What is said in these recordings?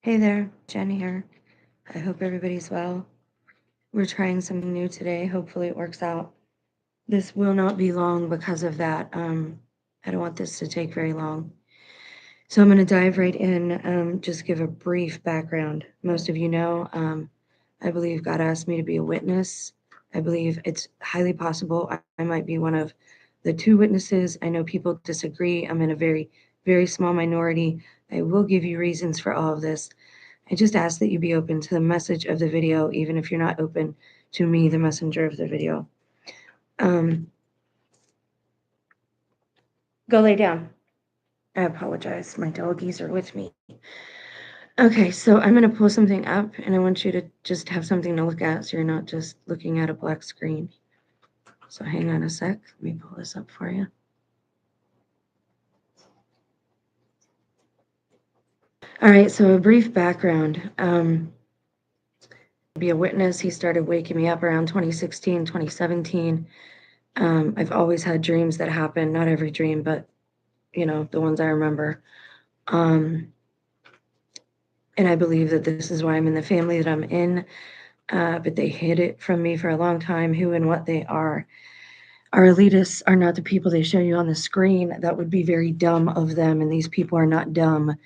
Hey there, Jen here. I hope everybody's well. We're trying something new today. Hopefully it works out. This will not be long because of that. I don't want this to take very long. So I'm going to dive right in, just give a brief background. Most of you know, I believe God asked me to be a witness. I believe it's highly possible I might be one of the two witnesses. I know people disagree. I'm in a very, very small minority. I will give you reasons for all of this. I just ask that you be open to the message of the video, even if you're not open to me, the messenger of the video. Go lay down. I apologize. My doggies are with me. Okay, so I'm going to pull something up, and I want you to just have something to look at so you're not just looking at a black screen. So hang on a sec. Let me pull this up for you. All right, so a brief background. Be a witness. He started waking me up around 2016, 2017. I've always had dreams that happen, not every dream, but the ones I remember. And I believe that this is why I'm in the family that I'm in, but they hid it from me for a long time, who and what they are. Our elitists are not the people they show you on the screen. That would be very dumb of them, and these people are not dumb.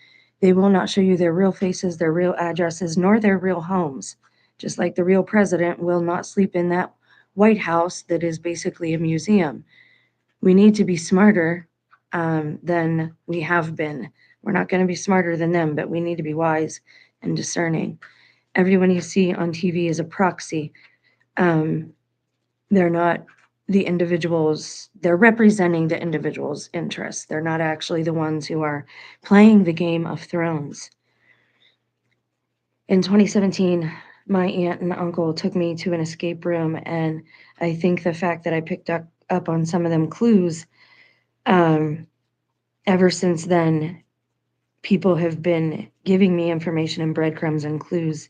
They will not show you their real faces, their real addresses, nor their real homes. Just like the real president will not sleep in that White House that is basically a museum. We need to be smarter than we have been. We're not going to be smarter than them, but we need to be wise and discerning. Everyone you see on TV is a proxy. They're not the individuals, they're representing the individual's interests. They're not actually the ones who are playing the game of thrones. In 2017, my aunt and uncle took me to an escape room, and I think the fact that I picked up on some of them clues, ever since then, people have been giving me information and breadcrumbs and clues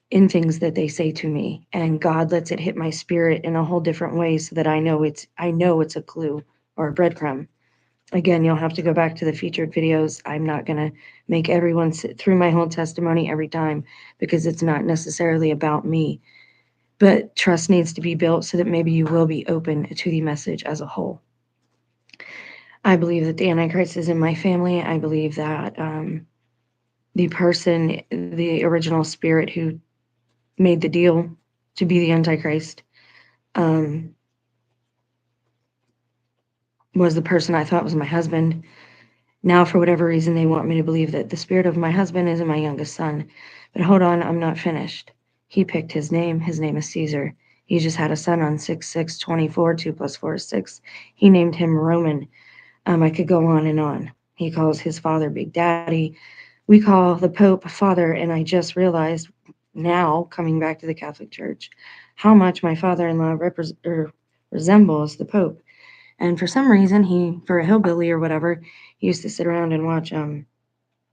in things that they say to me, and God lets it hit my spirit in a whole different way so that I know it's a clue or a breadcrumb. Again, you'll have to go back to the featured videos. I'm not going to make everyone sit through my whole testimony every time because it's not necessarily about me. But trust needs to be built so that maybe you will be open to the message as a whole. I believe that the Antichrist is in my family. I believe that the person, the original spirit who made the deal to be the Antichrist, was the person I thought was my husband. Now, for whatever reason, they want me to believe that the spirit of my husband is in my youngest son. But hold on, I'm not finished. He picked his name. His name is Caesar. He just had a son on 6/6/24. 2 + 4 is 6. He named him Roman. I could go on and on. He calls his father Big Daddy. We call the Pope Father, and I just realized now, coming back to the Catholic Church, how much my father-in-law resembles the Pope. And for some reason, he, for a hillbilly or whatever, he used to sit around and watch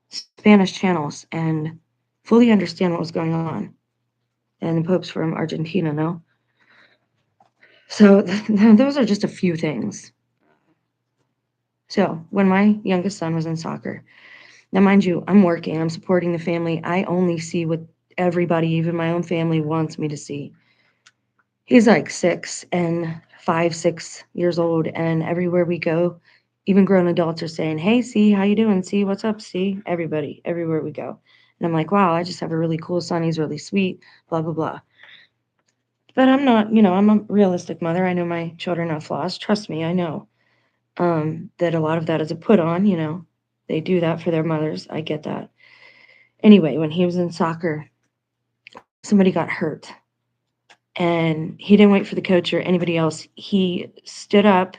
Spanish channels and fully understand what was going on. And the Pope's from Argentina, no? So those are just a few things. So when my youngest son was in soccer, now mind you, I'm working, I'm supporting the family. I only see what everybody, even my own family, wants me to see. He's like 6 and 5, 6 years old, and everywhere we go, even grown adults are saying, "Hey, C, how you doing? C, what's up, C?" Everybody, everywhere we go. And I'm like, wow, I just have a really cool son. He's really sweet, blah, blah, blah. But I'm not, I'm a realistic mother. I know my children have flaws. Trust me, I know that a lot of that is a put on, They do that for their mothers. I get that. Anyway, when he was in soccer, somebody got hurt. And he didn't wait for the coach or anybody else. He stood up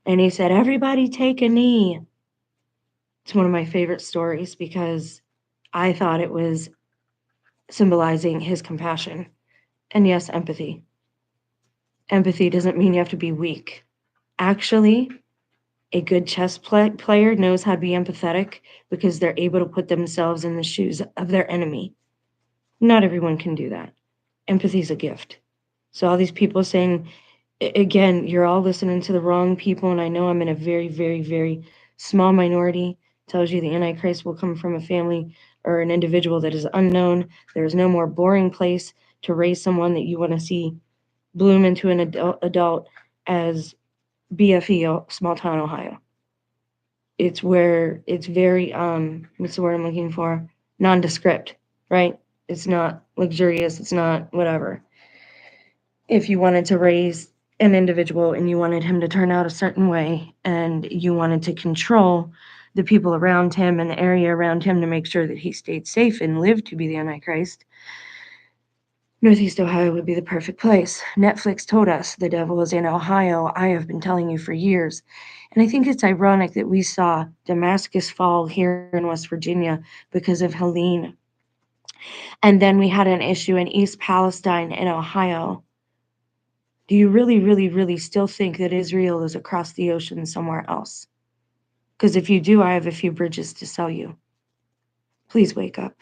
and he said, "Everybody take a knee." It's one of my favorite stories because I thought it was symbolizing his compassion. And yes, empathy. Empathy doesn't mean you have to be weak. Actually, a good chess player knows how to be empathetic because they're able to put themselves in the shoes of their enemy. Not everyone can do that. Empathy is a gift. So all these people saying, again, you're all listening to the wrong people, and I know I'm in a very, very, very small minority. tells you the Antichrist will come from a family or an individual that is unknown. There is no more boring place to raise someone that you want to see bloom into an adult as BFE, small town Ohio. It's where it's very what's the word I'm looking for? Nondescript, right? It's not luxurious, it's not whatever. If you wanted to raise an individual and you wanted him to turn out a certain way and you wanted to control the people around him and the area around him to make sure that he stayed safe and lived to be the Antichrist, Northeast Ohio would be the perfect place. Netflix told us the devil is in Ohio. I have been telling you for years. And I think it's ironic that we saw Damascus fall here in West Virginia because of Helene. And then we had an issue in East Palestine in Ohio. Do you really, really, really still think that Israel is across the ocean somewhere else? Because if you do, I have a few bridges to sell you. Please wake up.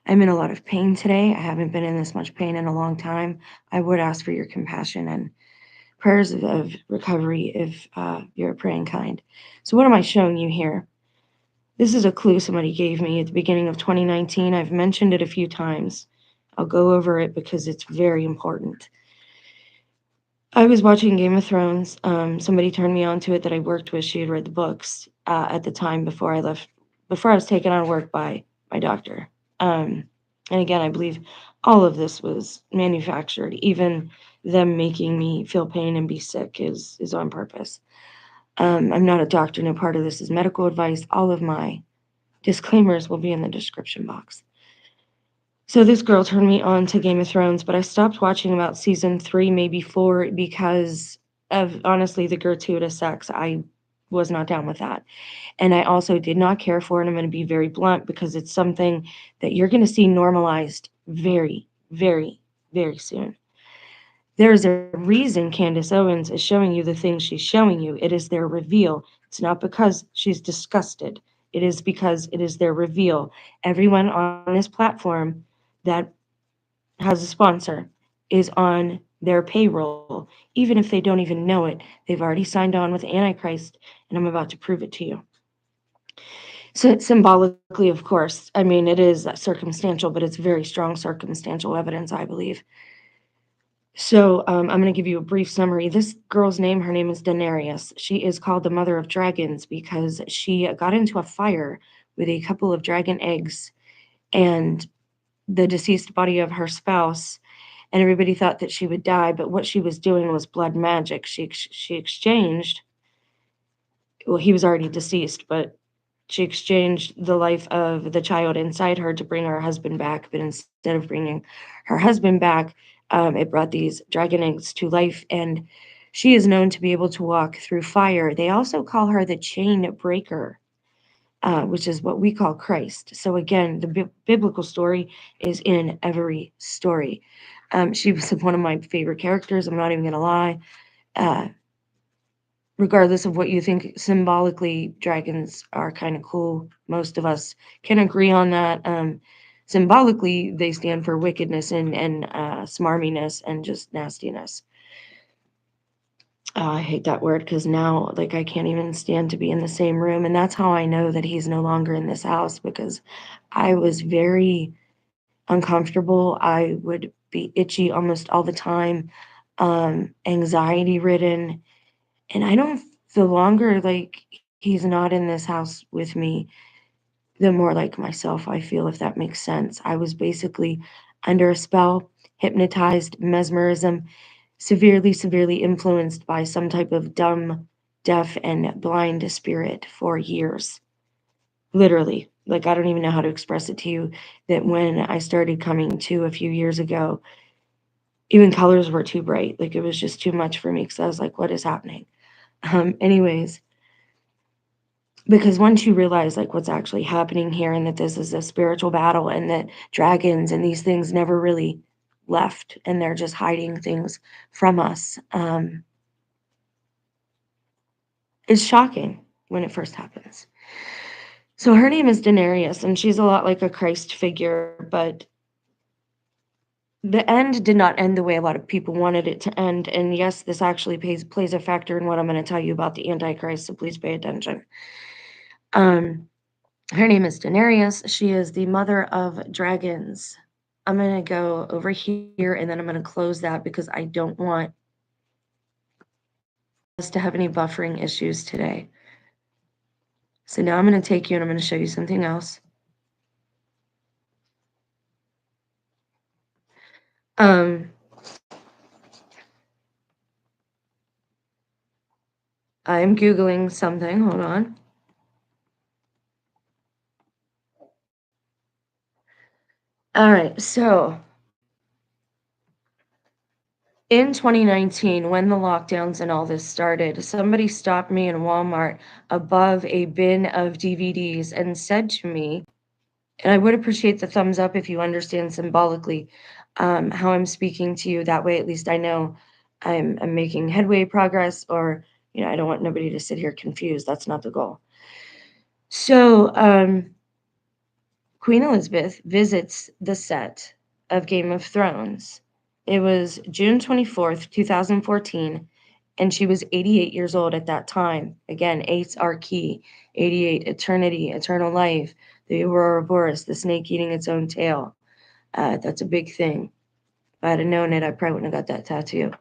I'm in a lot of pain today. I haven't been in this much pain in a long time. I would ask for your compassion and prayers of recovery if you're a praying kind. So, what am I showing you here? This is a clue somebody gave me at the beginning of 2019. I've mentioned it a few times. I'll go over it because it's very important. I was watching Game of Thrones. Somebody turned me on to it that I worked with. She had read the books at the time before I left, before I was taken out of work by my doctor. And again, I believe all of this was manufactured. Even them making me feel pain and be sick is on purpose. I'm not a doctor. No part of this is medical advice. All of my disclaimers will be in the description box. So this girl turned me on to Game of Thrones, but I stopped watching about season 3, maybe 4, because of honestly the gratuitous sex. I was not down with that. And I also did not care for it. I'm going to be very blunt because it's something that you're going to see normalized very, very, very soon. There's a reason Candace Owens is showing you the things she's showing you. It is their reveal. It's not because she's disgusted. It is because it is their reveal. Everyone on this platform that has a sponsor is on their payroll. Even if they don't even know it, they've already signed on with Antichrist, and I'm about to prove it to you. So symbolically, of course, I mean, it is circumstantial, but it's very strong circumstantial evidence, I believe. So I'm going to give you a brief summary. This girl's name, her name is Daenerys. She is called the Mother of Dragons because she got into a fire with a couple of dragon eggs and the deceased body of her spouse, and everybody thought that she would die, but what she was doing was blood magic. She exchanged, well, he was already deceased, but she exchanged the life of the child inside her to bring her husband back, but instead of bringing her husband back, it brought these dragon eggs to life, and she is known to be able to walk through fire. They also call her the chain breaker, which is what we call Christ. So again, the biblical story is in every story. She was one of my favorite characters. I'm not even going to lie. Uh, Regardless of what you think, symbolically, dragons are kind of cool. Most of us can agree on that. Symbolically, they stand for wickedness and smarminess and just nastiness. I hate that word because now, like, I can't even stand to be in the same room. And that's how I know that he's no longer in this house because I was very uncomfortable. I would be itchy almost all the time, anxiety ridden. And I don't, the longer like he's not in this house with me, the more like myself I feel, if that makes sense. I was basically under a spell, hypnotized, mesmerism, severely, severely influenced by some type of dumb, deaf, and blind spirit for years. Literally. Like, I don't even know how to express it to you that when I started coming to a few years ago, even colors were too bright. Like, it was just too much for me because I was like, what is happening? Anyways, because once you realize like what's actually happening here and that this is a spiritual battle and that dragons and these things never really left and they're just hiding things from us, it's shocking when it first happens. So her name is Daenerys, and she's a lot like a Christ figure, but the end did not end the way a lot of people wanted it to end. And yes, this actually plays a factor in what I'm going to tell you about the Antichrist, so please pay attention. Um, Her name is Daenerys. She is the mother of dragons. I'm going to go over here and then I'm going to close that because I don't want us to have any buffering issues today. So now I'm going to take you and I'm going to show you something else. Um, I'm Googling something. Hold on. All right. So in 2019, when the lockdowns and all this started, somebody stopped me in Walmart above a bin of DVDs and said to me, and I would appreciate the thumbs up if you understand symbolically how I'm speaking to you. That way, at least I know I'm making headway progress, or I don't want nobody to sit here confused. That's not the goal. So, Queen Elizabeth visits the set of Game of Thrones. It was June 24th, 2014, and she was 88 years old at that time. Again, eights are key. 88, eternity, eternal life, the Aurora Boreas, the snake eating its own tail. That's a big thing. If I had known it, I probably wouldn't have got that tattoo.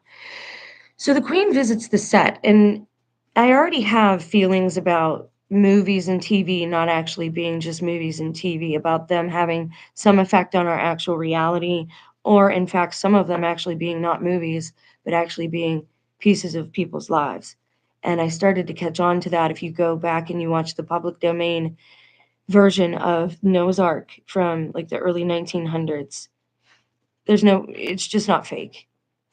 So the Queen visits the set, and I already have feelings about movies and TV not actually being just movies and TV, about them having some effect on our actual reality, or in fact, some of them actually being not movies, but actually being pieces of people's lives. And I started to catch on to that if you go back and you watch the public domain version of Noah's Ark from like the early 1900s. It's just not fake.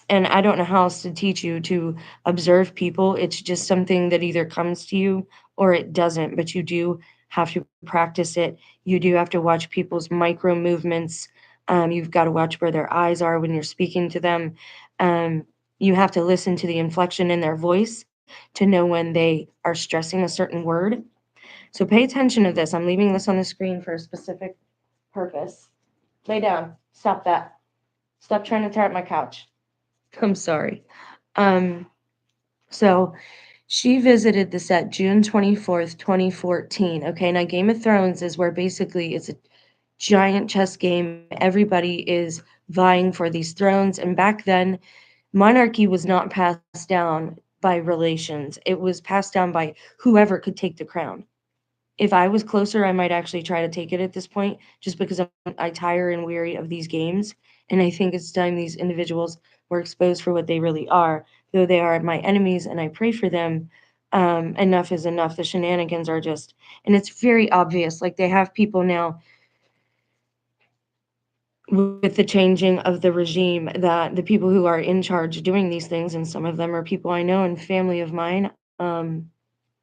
And I don't know how else to teach you to observe people. It's just something that either comes to you or it doesn't, but you do have to practice it. You do have to watch people's micro movements. You've got to watch where their eyes are when you're speaking to them. Um, you have to listen to the inflection in their voice to know when they are stressing a certain word. So pay attention to this. I'm leaving this on the screen for a specific purpose. Lay down. Stop that. Stop trying to tear up my couch. I'm sorry. Um, so she visited the set June 24th, 2014. Okay, now Game of Thrones is where basically it's a giant chess game. Everybody is vying for these thrones. And back then, monarchy was not passed down by relations, it was passed down by whoever could take the crown. If I was closer, I might actually try to take it at this point, just because I tire and weary of these games. And I think it's time these individuals were exposed for what they really are, though they are my enemies and I pray for them. Enough is enough. The shenanigans are just, and it's very obvious. Like they have people now with the changing of the regime that the people who are in charge doing these things, and some of them are people I know and family of mine.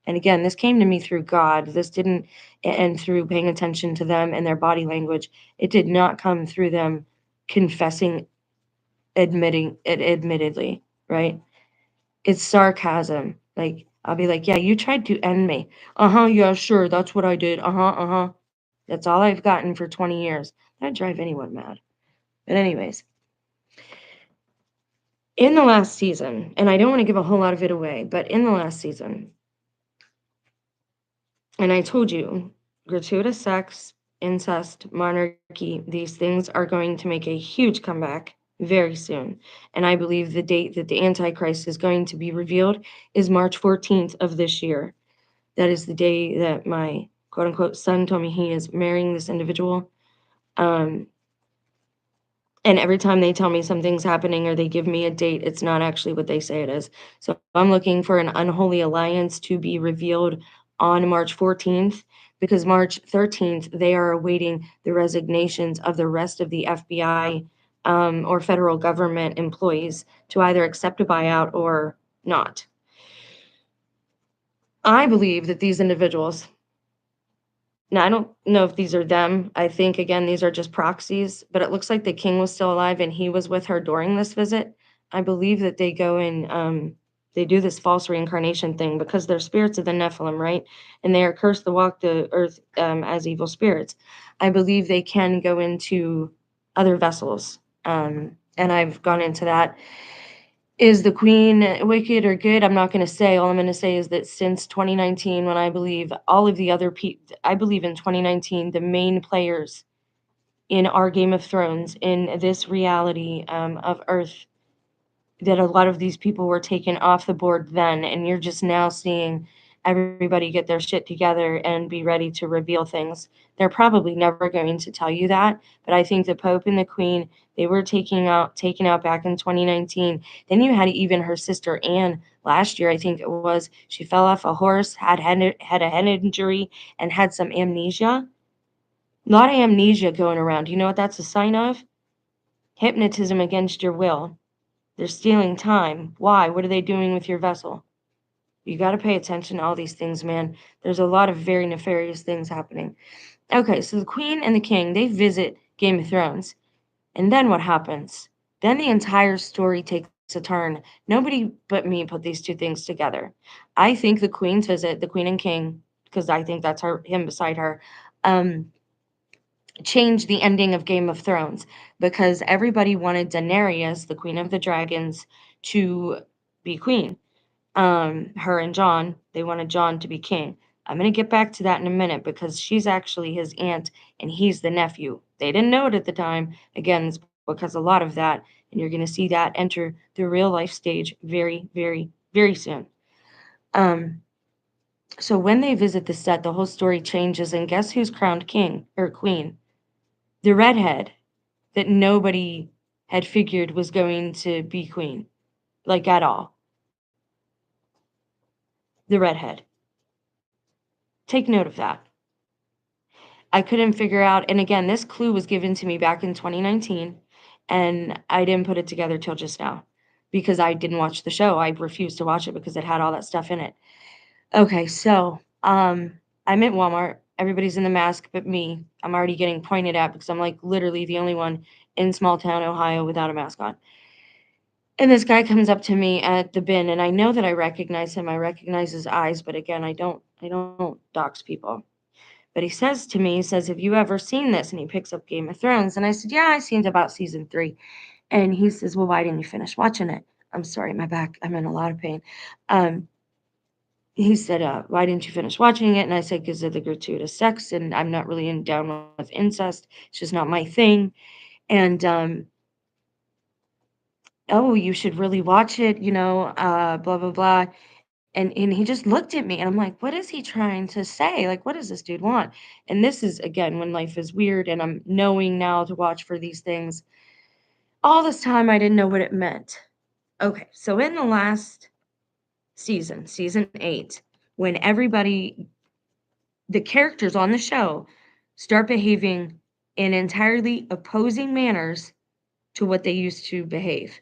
And again, this came to me through God. This didn't, and through paying attention to them and their body language. It did not come through them confessing, admitting it admittedly, right? It's sarcasm. Like, I'll be like, yeah, you tried to end me. Uh-huh, yeah, sure, that's what I did. Uh-huh, uh-huh. That's all I've gotten for 20 years. That'd drive anyone mad. But anyways, in the last season, and I don't want to give a whole lot of it away, but in the last season, and I told you, gratuitous sex, incest, monarchy, these things are going to make a huge comeback very soon. And I believe the date that the Antichrist is going to be revealed is March 14th of this year. That is the day that my quote unquote son told me he is marrying this individual. Um, and every time they tell me something's happening or they give me a date, it's not actually what they say it is. So I'm looking for an unholy alliance to be revealed on March 14th, because March 13th, they are awaiting the resignations of the rest of the FBI or federal government employees to either accept a buyout or not. I believe that these individuals, now, I don't know if these are them. I think, again, these are just proxies, but it looks like the king was still alive and he was with her during this visit. I believe that they go in, they do this false reincarnation thing because they're spirits of the Nephilim, right? And they are cursed to walk the earth as evil spirits. I believe they can go into other vessels. And I've gone into that. Is the queen wicked or good? I'm not going to say. All I'm going to say is that since 2019, when I believe all of the other people, I believe in 2019, the main players in our Game of Thrones, in this reality of Earth, that a lot of these people were taken off the board then, and you're just now seeing everybody get their shit together and be ready to reveal things. They're probably never going to tell you that, but I think the Pope and the Queen, they were taken out back in 2019. Then you had even her sister Anne last year, I think it was. She fell off a horse, had a head injury, and had some amnesia. A lot of amnesia going around. You know what that's a sign of? Hypnotism against your will. They're stealing time. Why? What are they doing with your vessel? You got to pay attention to all these things, man. There's a lot of very nefarious things happening. Okay, so the queen and the king, they visit Game of Thrones. And then what happens? Then the entire story takes a turn. Nobody but me put these two things together. I think the queen's visit, the queen and king, because I think that's him beside her, um, changed the ending of Game of Thrones because everybody wanted Daenerys, the queen of the dragons, to be queen. Her and John, they wanted John to be king. I'm going to get back to that in a minute because she's actually his aunt and he's the nephew. They didn't know it at the time. Again, it's because a lot of that, and you're going to see that enter the real life stage very, very, very soon. Um, so when they visit the set, the whole story changes, and guess who's crowned king or queen? The redhead that nobody had figured was going to be queen, like at all. The redhead. Take note of that. I couldn't figure out, and again, this clue was given to me back in 2019, and I didn't put it together till just now because I didn't watch the show. I refused to watch it because it had all that stuff in it. Okay, so I'm at Walmart. Everybody's in the mask but me. I'm already getting pointed at because I'm like literally the only one in small town Ohio without a mask on. And this guy comes up to me at the bin, and I know that I recognize him. I recognize his eyes, but again, I don't dox people. But he says to me, he says, "Have you ever seen this?" And he picks up Game of Thrones. And I said, "Yeah, I seen about season 3." And he says, "Well, why didn't you finish watching it?" I'm sorry, my back, I'm in a lot of pain. Um, he said, "Why didn't you finish watching it?" And I said, "Because of the gratuitous sex, and I'm not really down with incest. It's just not my thing." And "Oh, you should really watch it, blah blah blah." And he just looked at me and I'm like, "What is he trying to say? Like, what does this dude want?" And this is again when life is weird and I'm knowing now to watch for these things. All this time I didn't know what it meant. Okay, so in the last season, season 8, when everybody, the characters on the show start behaving in entirely opposing manners to what they used to behave.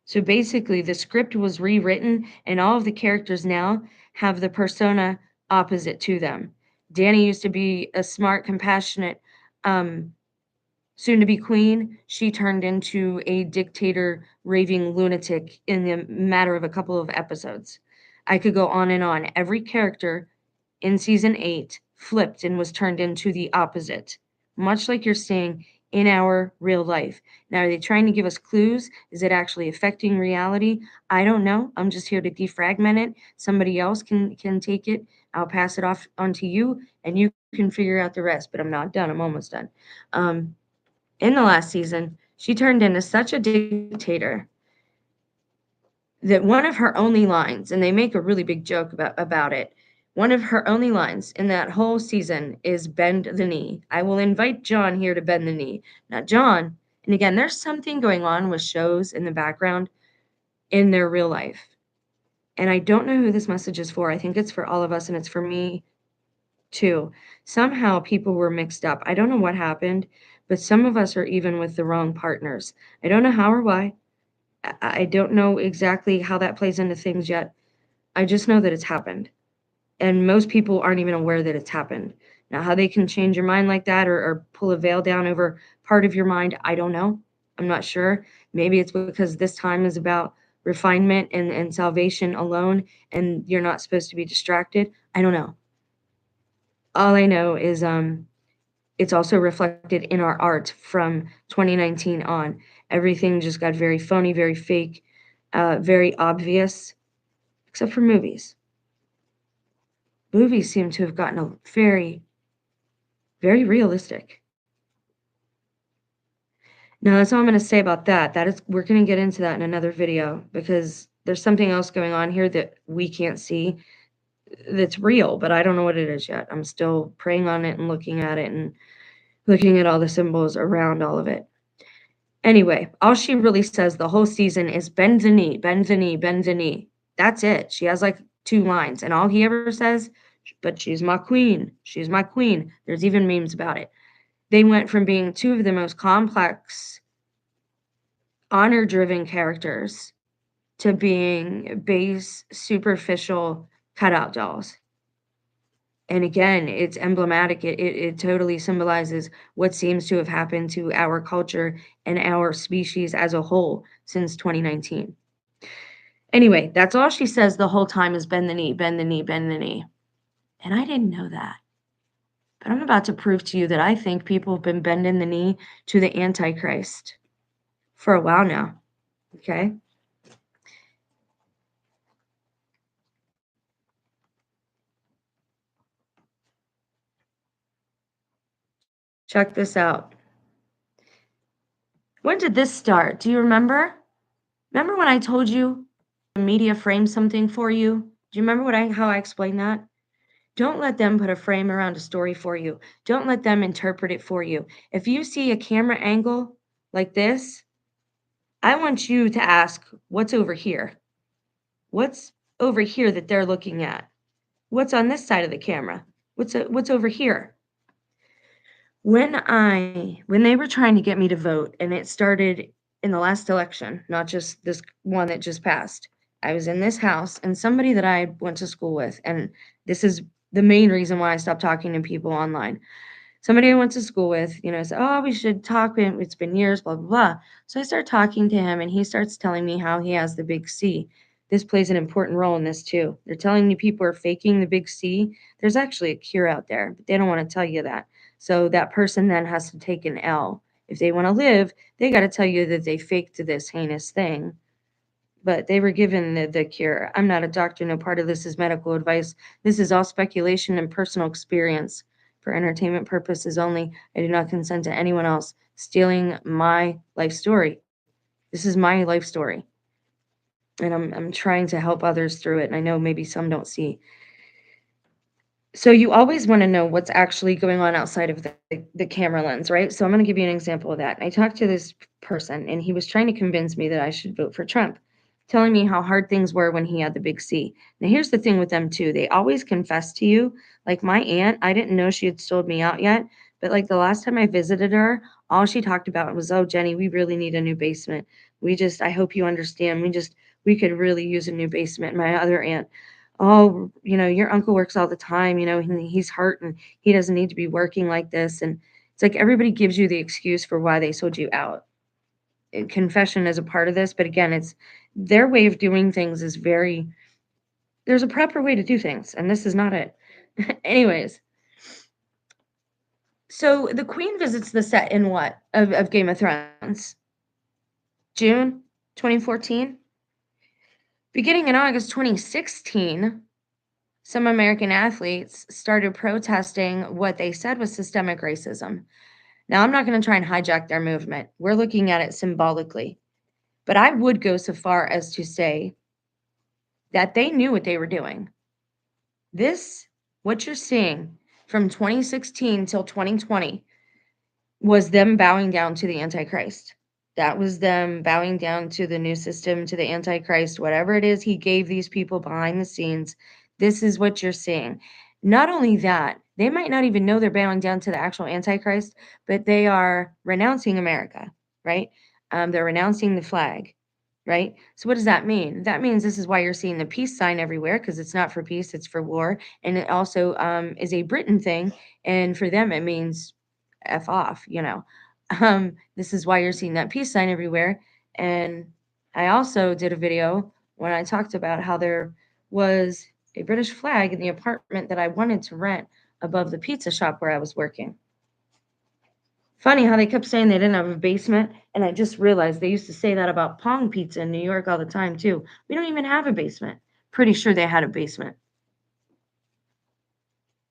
So basically, the script was rewritten, and all of the characters now have the persona opposite to them. Danny used to be a smart, compassionate, um, soon to be queen. She turned into a dictator, raving lunatic in the matter of a couple of episodes. I could go on and on. Every character in season 8 flipped and was turned into the opposite, much like you're seeing in our real life. Now, are they trying to give us clues? Is it actually affecting reality? I don't know. I'm just here to defragment it. Somebody else can take it. I'll pass it off onto you, and you can figure out the rest. But I'm not done. I'm almost done. In the last season, she turned into such a dictator that one of her only lines, and they make a really big joke about it, one of her only lines in that whole season is bend the knee. I will invite John here to bend the knee. Now, John, and again, there's something going on with shows in the background in their real life. And I don't know who this message is for. I think it's for all of us, and it's for me too. Somehow people were mixed up. I don't know what happened, but some of us are even with the wrong partners. I don't know how or why. I don't know exactly how that plays into things yet. I just know that it's happened. And most people aren't even aware that it's happened. Now, how they can change your mind like that or pull a veil down over part of your mind, I don't know. I'm not sure. Maybe it's because this time is about refinement and salvation alone, and you're not supposed to be distracted. I don't know. All I know is it's also reflected in our art from 2019 on. Everything just got very phony, very fake. very obvious, except for movies. Movies seem to have gotten a very, very realistic. Now, that's all I'm going to say about that. We're going to get into that in another video because there's something else going on here that we can't see that's real, but I don't know what it is yet. I'm still praying on it and looking at it and looking at all the symbols around all of it. Anyway, all she really says the whole season is bend the knee, bend the knee, bend the knee. That's it. She has like 2 lines, and all he ever says, but she's my queen. She's my queen. There's even memes about it. They went from being 2 of the most complex, honor-driven characters to being base, superficial cutout dolls. And again, it's emblematic. It totally symbolizes what seems to have happened to our culture and our species as a whole since 2019. Anyway, that's all she says the whole time is bend the knee, bend the knee, bend the knee. And I didn't know that. But I'm about to prove to you that I think people have been bending the knee to the Antichrist for a while now. Okay? Check this out. When did this start? Do you remember? Remember when I told you the media framed something for you? Do you remember how I explained that? Don't let them put a frame around a story for you. Don't let them interpret it for you. If you see a camera angle like this, I want you to ask, what's over here? What's over here that they're looking at? What's on this side of the camera? What's over here? When they were trying to get me to vote, and it started in the last election, not just this one that just passed. I was in this house, and somebody that I went to school with, and this is the main reason why I stopped talking to people online. Somebody I went to school with, said, "Oh, we should talk. It's been years, blah, blah, blah." So I start talking to him, and he starts telling me how he has the big C. This plays an important role in this too. They're telling me people are faking the big C. There's actually a cure out there, but they don't want to tell you that. So that person then has to take an L. If they want to live, they got to tell you that they faked this heinous thing. But they were given the cure. I'm not a doctor. No part of this is medical advice. This is all speculation and personal experience for entertainment purposes only. I do not consent to anyone else stealing my life story. This is my life story. And I'm trying to help others through it. And I know maybe some don't see. So you always want to know what's actually going on outside of the camera lens, right? So I'm going to give you an example of that. I talked to this person, and he was trying to convince me that I should vote for Trump, telling me how hard things were when he had the big C. Now, here's the thing with them, too. They always confess to you. Like my aunt, I didn't know she had sold me out yet, but like the last time I visited her, all she talked about was, "Oh, Jenny, we really need a new basement. I hope you understand. We could really use a new basement." My other aunt, "Oh, your uncle works all the time, he's hurt and he doesn't need to be working like this." And it's like everybody gives you the excuse for why they sold you out. And confession is a part of this, but again, it's their way of doing things is there's a proper way to do things, and this is not it. Anyways, so the queen visits the set in what? Of Game of Thrones? June 2014? Beginning in August 2016, some American athletes started protesting what they said was systemic racism. Now, I'm not going to try and hijack their movement. We're looking at it symbolically. But I would go so far as to say that they knew what they were doing. What you're seeing from 2016 till 2020, was them bowing down to the Antichrist. That was them bowing down to the new system, to the Antichrist, whatever it is he gave these people behind the scenes. This is what you're seeing. Not only that, they might not even know they're bowing down to the actual Antichrist, but they are renouncing America, right? They're renouncing the flag, right? So what does that mean? That means this is why you're seeing the peace sign everywhere, because it's not for peace, it's for war. And it also is a Britain thing. And for them, it means F off. This is why you're seeing that peace sign everywhere. And I also did a video when I talked about how there was a British flag in the apartment that I wanted to rent above the pizza shop where I was working. Funny how they kept saying they didn't have a basement, and I just realized they used to say that about Pong Pizza in New York all the time too. We don't even have a basement. Pretty sure they had a basement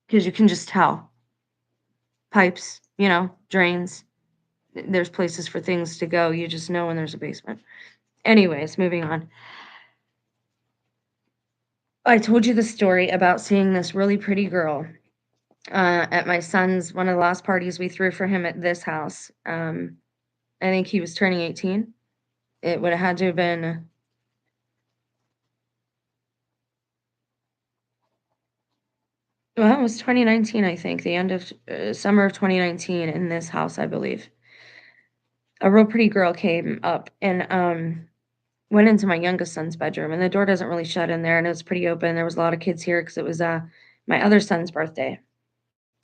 because you can just tell. Pipes, drains. There's places for things to go. You just know when there's a basement. Anyways, moving on. I told you the story about seeing this really pretty girl at my son's one of the last parties we threw for him at this house. I think he was turning 18. It would have had to have been, well, it was 2019, I think, the end of summer of 2019 in this house, I believe. A real pretty girl came up and went into my youngest son's bedroom, and the door doesn't really shut in there, and it was pretty open. There was a lot of kids here because it was my other son's birthday.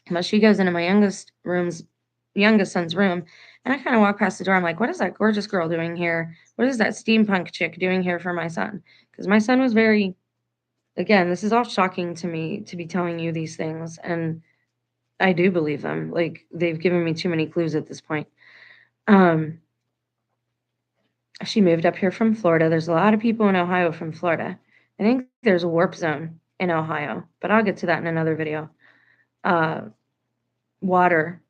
But she goes into my youngest son's room, and I kind of walk past the door. I'm like, what is that gorgeous girl doing here? What is that steampunk chick doing here for my son? Because my son was very, again, this is all shocking to me to be telling you these things, and I do believe them. Like, they've given me too many clues at this point. Um, she moved up here from Florida. There's a lot of people in Ohio from Florida. I think there's a warp zone in Ohio, but I'll get to that in another video. Water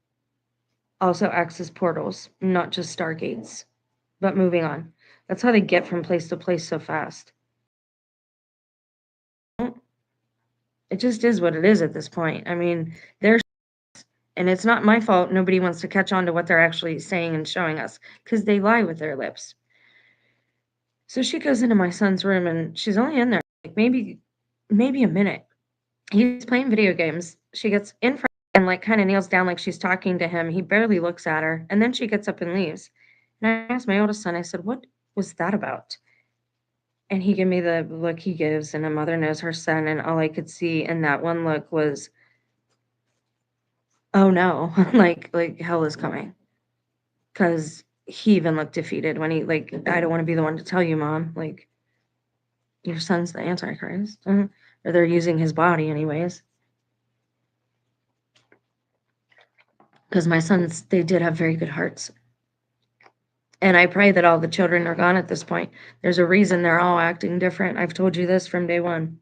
also acts as portals, not just stargates. But moving on. That's how they get from place to place so fast. It just is what it is at this point. I mean, and it's not my fault nobody wants to catch on to what they're actually saying and showing us, because they lie with their lips. So she goes into my son's room, and she's only in there like maybe a minute. He's playing video games. She gets in front and like kind of kneels down like she's talking to him. He barely looks at her, and then she gets up and leaves. And I asked my oldest son, I said, "What was that about?" And he gave me the look he gives, and a mother knows her son, and all I could see in that one look was, "Oh no, like hell is coming." Because he even looked defeated when he like, "I don't want to be the one to tell you, Mom. Like, your son's the Antichrist, or they're using his body anyways." Because my sons, they did have very good hearts. And I pray that all the children are gone at this point. There's a reason they're all acting different. I've told you this from day one.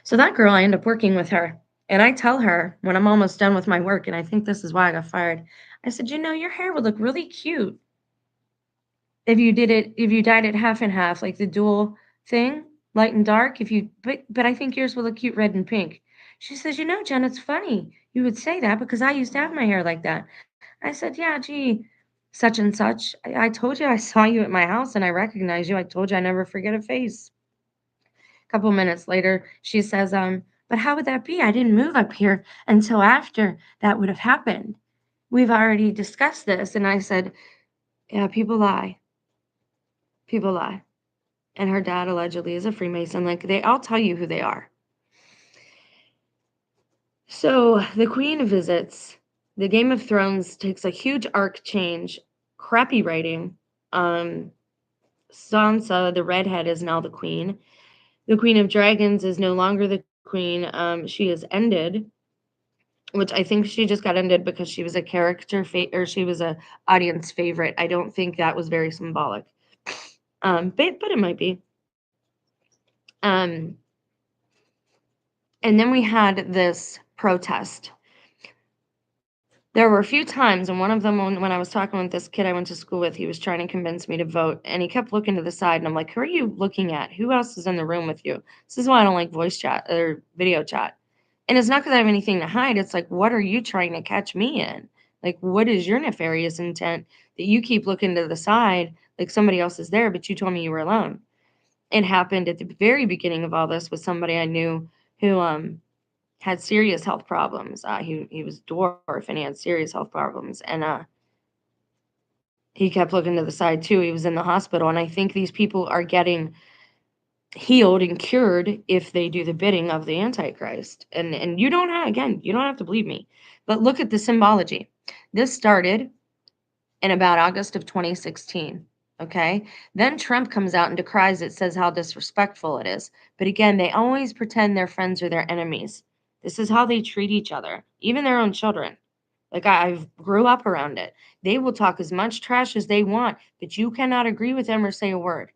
So that girl, I end up working with her. And I tell her when I'm almost done with my work, and I think this is why I got fired. I said, your hair would look really cute if you dyed it half and half, like the dual thing, light and dark. But I think yours would look cute red and pink. She says, Jen, it's funny you would say that because I used to have my hair like that. I said, yeah, gee, such and such. I told you I saw you at my house and I recognized you. I told you I never forget a face. A couple minutes later, she says, but how would that be? I didn't move up here until after that would have happened. We've already discussed this. And I said, yeah, people lie. People lie. And her dad allegedly is a Freemason. Like, they all tell you who they are. So the queen visits. The Game of Thrones takes a huge arc change. Crappy writing. Sansa, the redhead, is now the queen. The Queen of Dragons is no longer the queen. She is ended, which I think she just got ended because she was a character or she was a audience favorite. I don't think that was very symbolic. But it might be. And then we had this protest. There were a few times, and one of them when I was talking with this kid I went to school with, he was trying to convince me to vote, and he kept looking to the side, and I'm like, who are you looking at? Who else is in the room with you? This is why I don't like voice chat or video chat. And it's not because I have anything to hide. It's like, what are you trying to catch me in? Like, what is your nefarious intent that you keep looking to the side like somebody else is there, but you told me you were alone? It happened at the very beginning of all this with somebody I knew who had serious health problems. He was dwarf and he had serious health problems, and he kept looking to the side too. He was in the hospital, and I think these people are getting healed and cured if they do the bidding of the Antichrist. And you don't have to believe me, but look at the symbology. This started in about August of 2016. Okay. Then Trump comes out and decries it, says how disrespectful it is. But again, they always pretend their friends are their enemies. This is how they treat each other, even their own children. Like I've grew up around it. They will talk as much trash as they want, but you cannot agree with them or say a word.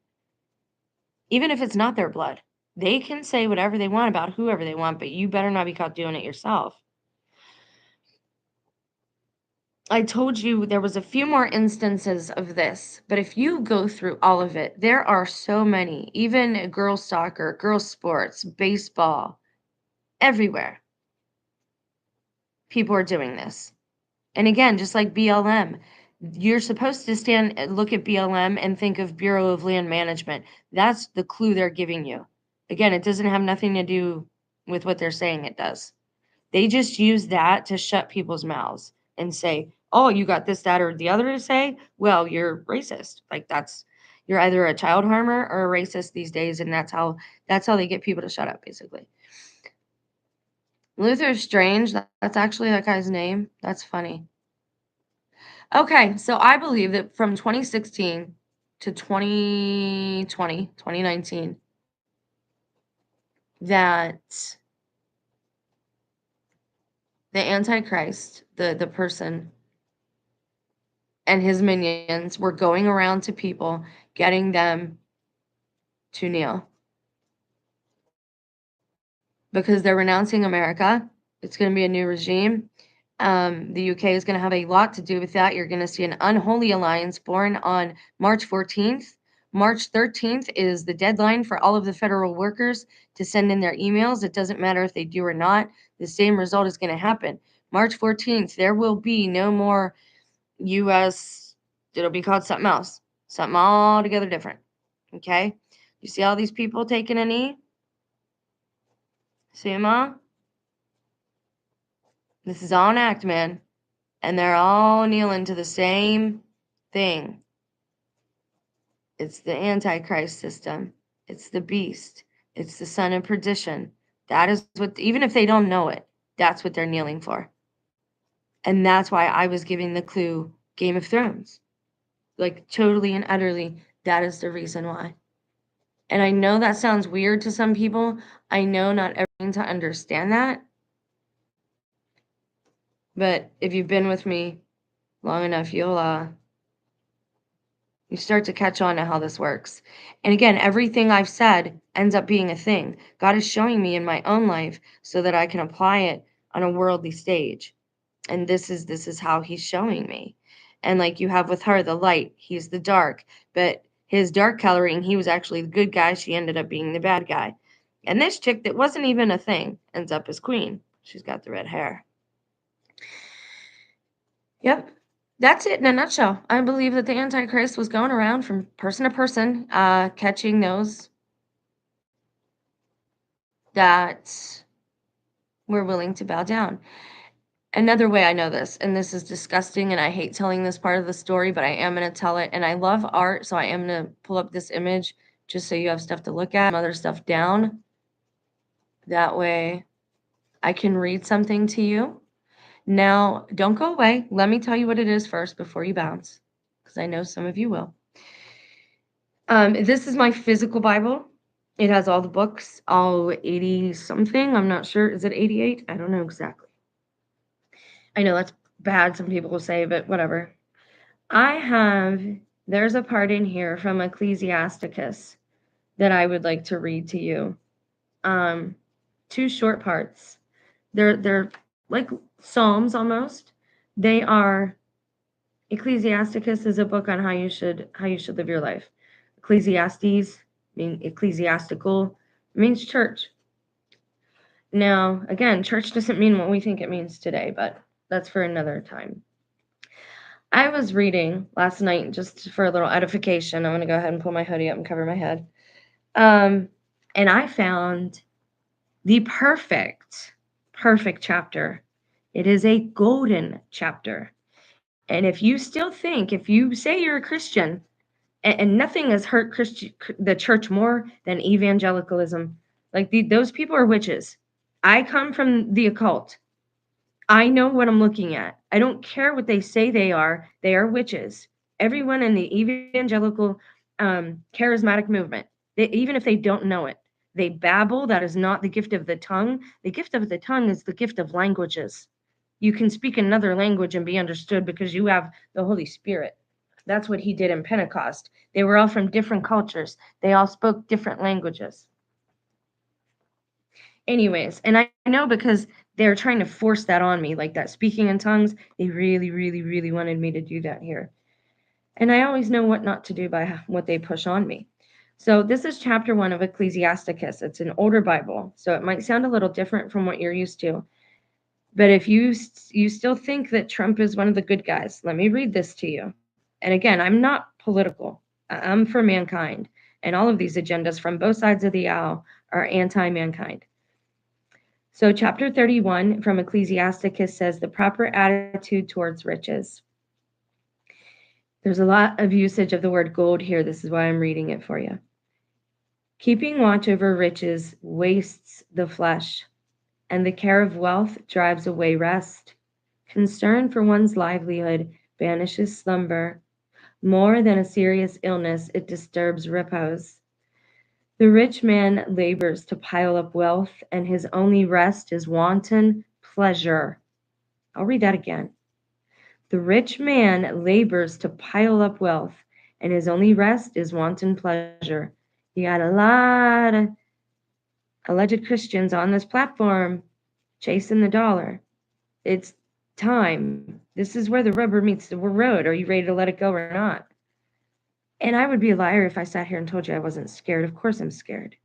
Even if it's not their blood. They can say whatever they want about whoever they want, but you better not be caught doing it yourself. I told you there was a few more instances of this, but if you go through all of it, there are so many, even girls soccer, girls sports, baseball, everywhere. People are doing this. And again, just like BLM, you're supposed to look at BLM and think of Bureau of Land Management. That's the clue they're giving you. Again, it doesn't have nothing to do with what they're saying it does. They just use that to shut people's mouths and say, oh, you got this, that, or the other to say? Well, you're racist. Like you're either a child harmer or a racist these days, and that's how they get people to shut up, basically. Luther Strange, that's actually that guy's name. That's funny. Okay, so I believe that from 2016 to 2019, that the Antichrist, the person, and his minions were going around to people, getting them to kneel. Because they're renouncing America. It's going to be a new regime. The UK is going to have a lot to do with that. You're going to see an unholy alliance born on March 14th. March 13th is the deadline for all of the federal workers to send in their emails. It doesn't matter if they do or not. The same result is going to happen. March 14th, there will be no more U.S. It'll be called something else. Something altogether different. Okay? You see all these people taking a knee? See them all? This is all an act, man. And they're all kneeling to the same thing. It's the Antichrist system. It's the beast. It's the son of perdition. That is what, even if they don't know it, that's what they're kneeling for. And that's why I was giving the clue Game of Thrones. Like, totally and utterly, that is the reason why. And I know that sounds weird to some people. I know not everyone to understand that. But if you've been with me long enough, you start to catch on to how this works. And again, everything I've said ends up being a thing. God is showing me in my own life so that I can apply it on a worldly stage. And this is how he's showing me. And like you have with her, the light, he's the dark. But his dark coloring, he was actually the good guy. She ended up being the bad guy. And this chick that wasn't even a thing ends up as queen. She's got the red hair. Yep. That's it in a nutshell. I believe that the Antichrist was going around from person to person, catching those that were willing to bow down. Another way I know this, and this is disgusting, and I hate telling this part of the story, but I am going to tell it. And I love art, so I am going to pull up this image just so you have stuff to look at, other stuff down. That way I can read something to you. Now, don't go away. Let me tell you what it is first before you bounce, because I know some of you will. This is my physical Bible. It has all the books, all 80 something. I'm not sure. Is it 88? I don't know exactly. I know that's bad, some people will say, but whatever. There's a part in here from Ecclesiasticus that I would like to read to you. Two short parts. They're like Psalms almost. They are Ecclesiasticus is a book on how you should live your life. Ecclesiastes, mean ecclesiastical, means church. Now, again, church doesn't mean what we think it means today, but that's for another time. I was reading last night, just for a little edification. I'm going to go ahead and pull my hoodie up and cover my head. And I found the perfect chapter. It is a golden chapter. And if you say you're a Christian, and nothing has hurt the church more than evangelicalism. Like those people are witches. I come from the occult. I know what I'm looking at. I don't care what they say they are. They are witches. Everyone in the evangelical charismatic movement, even if they don't know it, they babble. That is not the gift of the tongue. The gift of the tongue is the gift of languages. You can speak another language and be understood because you have the Holy Spirit. That's what he did in Pentecost. They were all from different cultures. They all spoke different languages. Anyways, and I know because they're trying to force that on me, like that speaking in tongues. They really, really, really wanted me to do that here. And I always know what not to do by what they push on me. So this is chapter 1 of Ecclesiasticus. It's an older Bible, so it might sound a little different from what you're used to. But if you still think that Trump is one of the good guys, let me read this to you. And again, I'm not political. I'm for mankind. And all of these agendas from both sides of the aisle are anti-mankind. So chapter 31 from Ecclesiasticus says the proper attitude towards riches. There's a lot of usage of the word gold here. This is why I'm reading it for you. Keeping watch over riches wastes the flesh, and the care of wealth drives away rest. Concern for one's livelihood banishes slumber. More than a serious illness, it disturbs repose. The rich man labors to pile up wealth, and his only rest is wanton pleasure. I'll read that again. The rich man labors to pile up wealth, and his only rest is wanton pleasure. You got a lot of alleged Christians on this platform chasing the dollar. It's time. This is where the rubber meets the road. Are you ready to let it go or not? And I would be a liar if I sat here and told you I wasn't scared. Of course I'm scared.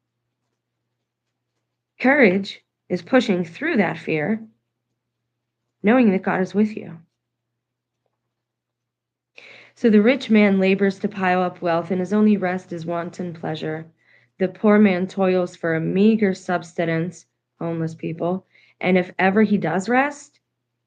Courage is pushing through that fear, knowing that God is with you. So the rich man labors to pile up wealth, and his only rest is wanton pleasure. The poor man toils for a meager subsistence, homeless people, and if ever he does rest,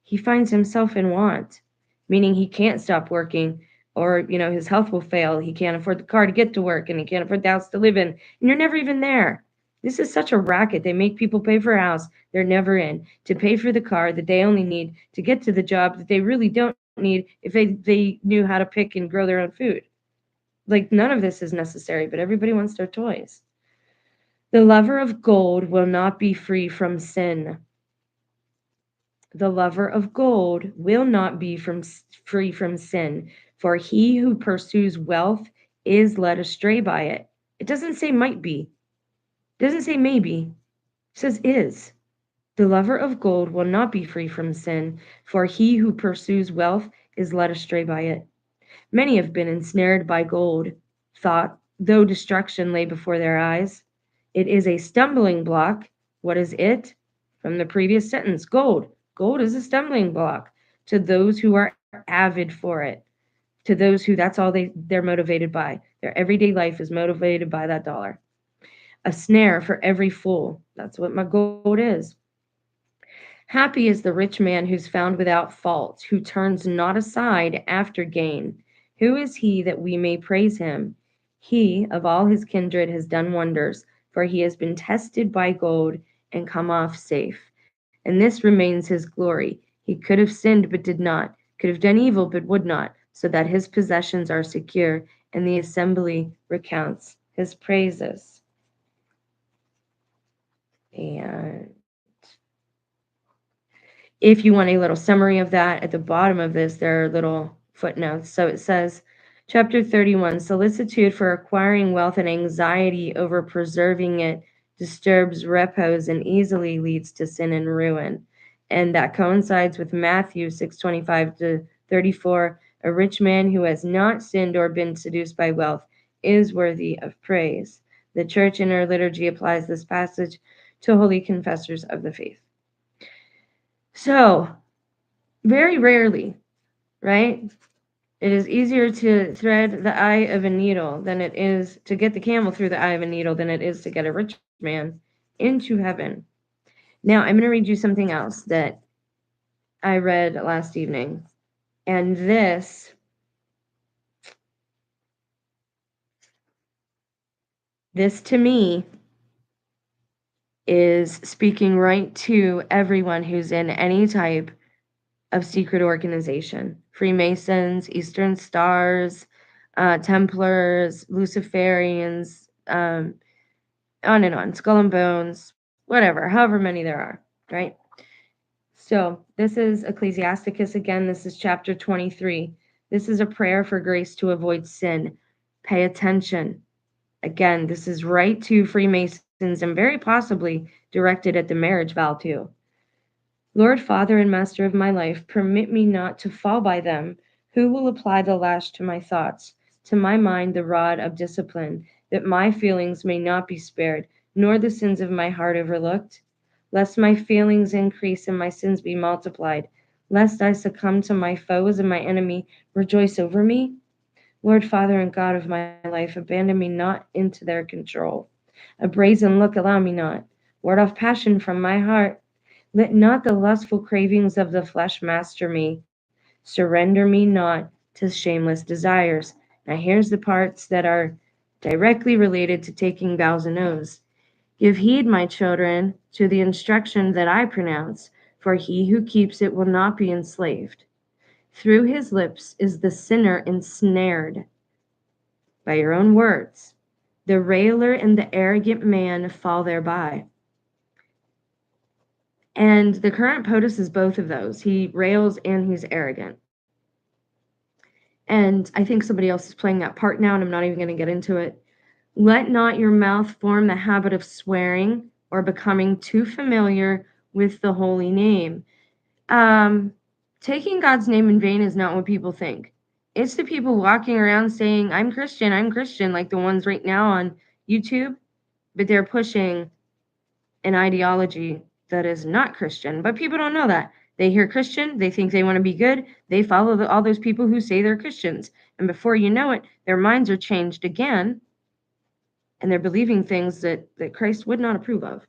he finds himself in want, meaning he can't stop working, or his health will fail. He can't afford the car to get to work, and he can't afford the house to live in, and you're never even there. This is such a racket. They make people pay for a house they're never in, to pay for the car that they only need to get to the job that they really don't need if they knew how to pick and grow their own food. Like, none of this is necessary, but everybody wants their toys. The lover of gold will not be free from sin. The lover of gold will not be free from sin, for he who pursues wealth is led astray by it. It doesn't say might be. It doesn't say maybe. It says is. The lover of gold will not be free from sin, for he who pursues wealth is led astray by it. Many have been ensnared by gold, thought, though destruction lay before their eyes. It is a stumbling block. What is it? From the previous sentence, gold. Gold is a stumbling block to those who are avid for it, to those who that's all they're motivated by. Their everyday life is motivated by that dollar. A snare for every fool. That's what my gold is. Happy is the rich man who's found without fault, who turns not aside after gain. Who is he that we may praise him? He of all his kindred has done wonders, for he has been tested by gold and come off safe. And this remains his glory. He could have sinned but did not, could have done evil but would not, so that his possessions are secure, and the assembly recounts his praises. And if you want a little summary of that, at the bottom of this, there are little footnotes. So it says, Chapter 31, solicitude for acquiring wealth and anxiety over preserving it disturbs repose and easily leads to sin and ruin. And that coincides with Matthew 6:25 to 34. A rich man who has not sinned or been seduced by wealth is worthy of praise. The church in her liturgy applies this passage to holy confessors of the faith. So, very rarely, right? It is easier to thread the eye of a needle than it is to get the camel through the eye of a needle than it is to get a rich man into heaven. Now, I'm going to read you something else that I read last evening. And this to me is speaking right to everyone who's in any type of secret organization. Freemasons, Eastern Stars, Templars, Luciferians, on and on, Skull and Bones, whatever, however many there are, right? So this is Ecclesiasticus again. This is chapter 23. This is a prayer for grace to avoid sin. Pay attention. Again, this is right to Freemasons and very possibly directed at the marriage vow too. Lord, Father, and Master of my life, permit me not to fall by them who will apply the lash to my thoughts, to my mind the rod of discipline, that my feelings may not be spared, nor the sins of my heart overlooked. Lest my failings increase and my sins be multiplied, lest I succumb to my foes and my enemy rejoice over me. Lord, Father, and God of my life, abandon me not into their control. A brazen look allow me not. Ward off passion from my heart. Let not the lustful cravings of the flesh master me. Surrender me not to shameless desires. Now, here's the parts that are directly related to taking vows and oaths. Give heed, my children, to the instruction that I pronounce, for he who keeps it will not be enslaved. Through his lips is the sinner ensnared by your own words. The railer and the arrogant man fall thereby. And the current POTUS is both of those. He rails and he's arrogant. And I think somebody else is playing that part now, and I'm not even going to get into it. Let not your mouth form the habit of swearing or becoming too familiar with the holy name. Taking God's name in vain is not what people think. It's the people walking around saying, I'm Christian, like the ones right now on YouTube, but they're pushing an ideology that is not Christian. But people don't know that. They hear Christian, they think they want to be good, they follow all those people who say they're Christians. And before you know it, their minds are changed again, and they're believing things that Christ would not approve of.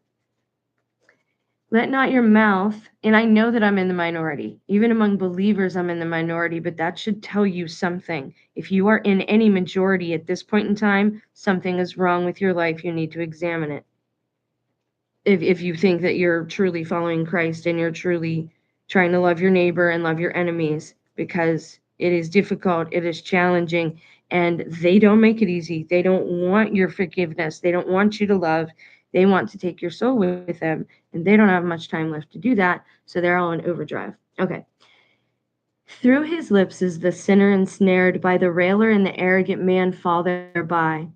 Let not your mouth, and I know that I'm in the minority. Even among believers, I'm in the minority, but that should tell you something. If you are in any majority at this point in time, something is wrong with your life. You need to examine it. If you think that you're truly following Christ and you're truly trying to love your neighbor and love your enemies, because it is difficult, it is challenging, and they don't make it easy. They don't want your forgiveness. They don't want you to love. They want to take your soul with them, and they don't have much time left to do that, so they're all in overdrive. Okay. Through his lips is the sinner ensnared, by the railer and the arrogant man fall thereby.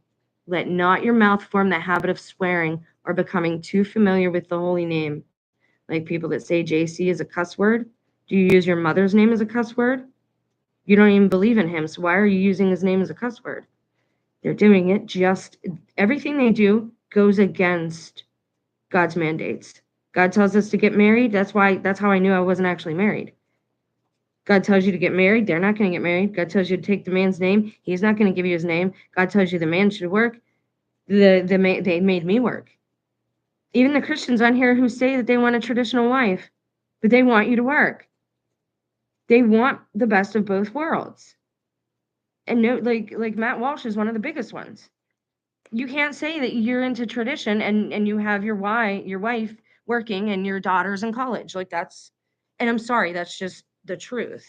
Let not your mouth form the habit of swearing or becoming too familiar with the holy name. Like people that say JC is a cuss word. Do you use your mother's name as a cuss word? You don't even believe in him, so why are you using his name as a cuss word? They're doing it just, everything they do goes against God's mandates. God tells us to get married. That's how I knew I wasn't actually married. God tells you to get married. They're not going to get married. God tells you to take the man's name. He's not going to give you his name. God tells you the man should work. They made me work. Even the Christians on here who say that they want a traditional wife, but they want you to work. They want the best of both worlds. And no, like Matt Walsh is one of the biggest ones. You can't say that you're into tradition and you have your wife working and your daughter's in college. Like that's, and I'm sorry, that's just the truth.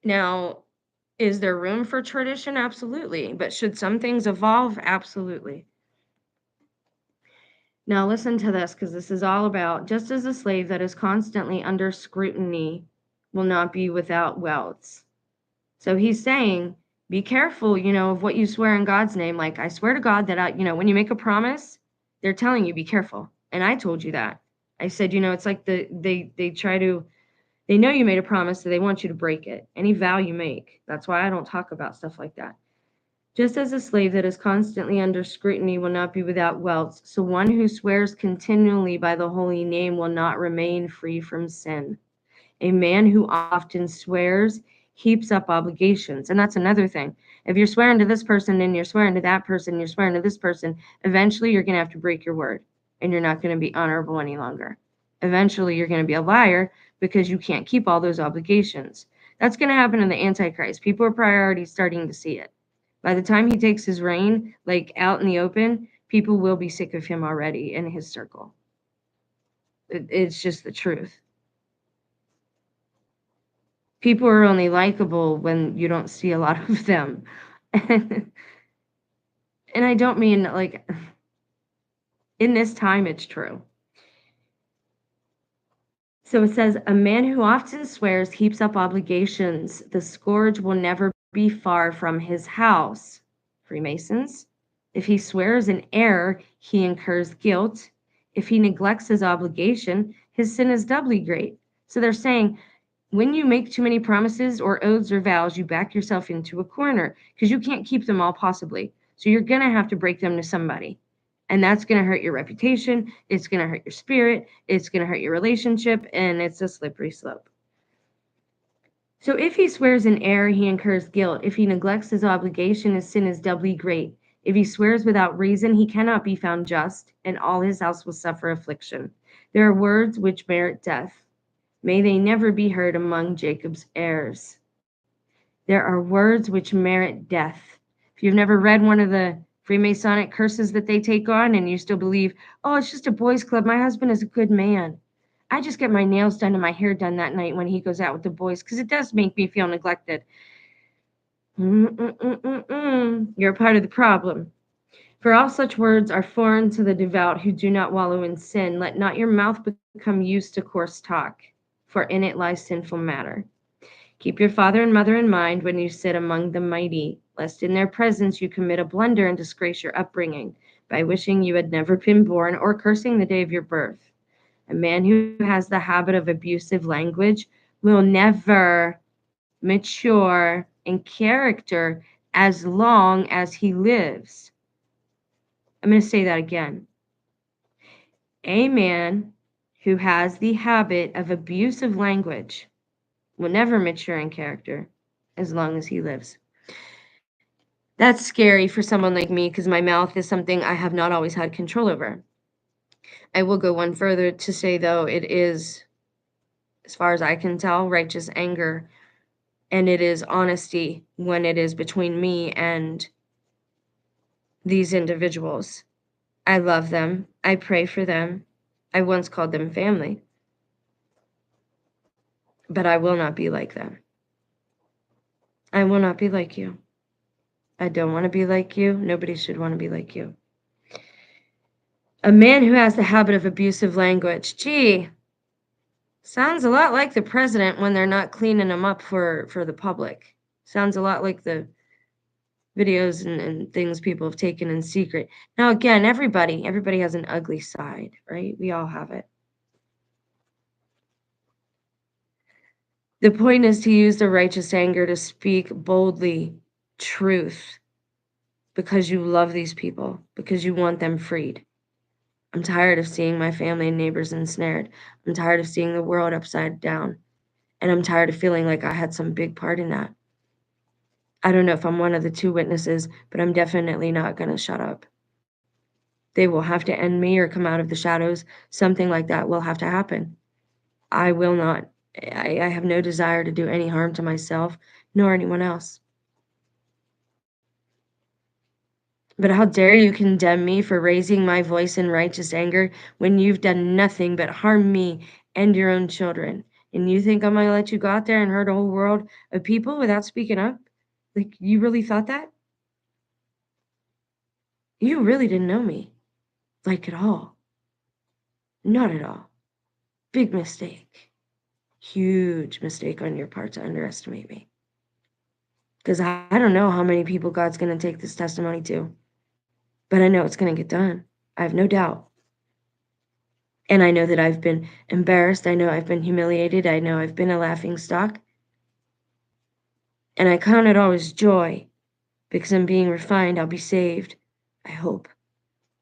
Now, is there room for tradition? Absolutely. But should some things evolve? Absolutely. Now listen to this, because this is all about, just as a slave that is constantly under scrutiny will not be without welts. So he's saying, be careful, of what you swear in God's name. Like, I swear to God that when you make a promise, they're telling you, be careful. And I told you that. I said, it's like they know you made a promise, so they want you to break it. Any vow you make. That's why I don't talk about stuff like that. Just as a slave that is constantly under scrutiny will not be without welts, so one who swears continually by the holy name will not remain free from sin. A man who often swears heaps up obligations. And that's another thing. If you're swearing to this person and you're swearing to that person, you're swearing to this person, eventually you're going to have to break your word and you're not going to be honorable any longer. Eventually you're going to be a liar because you can't keep all those obligations. That's going to happen in the Antichrist. People are already starting to see it. By the time he takes his reign, like out in the open, people will be sick of him already in his circle. It's just the truth. People are only likable when you don't see a lot of them. And I don't mean like in this time, it's true. So it says, a man who often swears heaps up obligations. The scourge will never be far from his house. Freemasons. If he swears in error, he incurs guilt. If he neglects his obligation, his sin is doubly great. So they're saying, when you make too many promises or oaths or vows, you back yourself into a corner because you can't keep them all possibly. So you're going to have to break them to somebody. And that's going to hurt your reputation. It's going to hurt your spirit. It's going to hurt your relationship. And it's a slippery slope. So if he swears in error, he incurs guilt. If he neglects his obligation, his sin is doubly great. If he swears without reason, he cannot be found just, and all his house will suffer affliction. There are words which merit death. May they never be heard among Jacob's heirs. There are words which merit death. If you've never read one of the Freemasonic curses that they take on and you still believe, oh, it's just a boys' club, my husband is a good man. I just get my nails done and my hair done that night when he goes out with the boys because it does make me feel neglected. You're a part of the problem. For all such words are foreign to the devout who do not wallow in sin. Let not your mouth become used to coarse talk, for in it lies sinful matter. Keep your father and mother in mind when you sit among the mighty, lest in their presence you commit a blunder and disgrace your upbringing by wishing you had never been born or cursing the day of your birth. A man who has the habit of abusive language will never mature in character as long as he lives. I'm going to say that again. A man who has the habit of abusive language will never mature in character as long as he lives. That's scary for someone like me because my mouth is something I have not always had control over. I will go one further to say, though, it is, as far as I can tell, righteous anger, and it is honesty when it is between me and these individuals. I love them. I pray for them. I once called them family. But I will not be like them. I will not be like you. I don't want to be like you. Nobody should want to be like you. A man who has the habit of abusive language. Gee, sounds a lot like the president when they're not cleaning them up for the public. Sounds a lot like the videos and things people have taken in secret. Now, again, everybody has an ugly side, right? We all have it. The point is to use the righteous anger to speak boldly truth because you love these people, because you want them freed. I'm tired of seeing my family and neighbors ensnared. I'm tired of seeing the world upside down. And I'm tired of feeling like I had some big part in that. I don't know if I'm one of the two witnesses, but I'm definitely not going to shut up. They will have to end me or come out of the shadows. Something like that will have to happen. I will not. I have no desire to do any harm to myself nor anyone else. But how dare you condemn me for raising my voice in righteous anger when you've done nothing but harm me and your own children? And you think I'm going to let you go out there and hurt a whole world of people without speaking up? Like, you really thought that? You really didn't know me. Like, at all. Not at all. Big mistake. Huge mistake on your part to underestimate me. Because I don't know how many people God's going to take this testimony to. But I know it's going to get done. I have no doubt. And I know that I've been embarrassed. I know I've been humiliated. I know I've been a laughing stock. And I count it all as joy because I'm being refined. I'll be saved, I hope.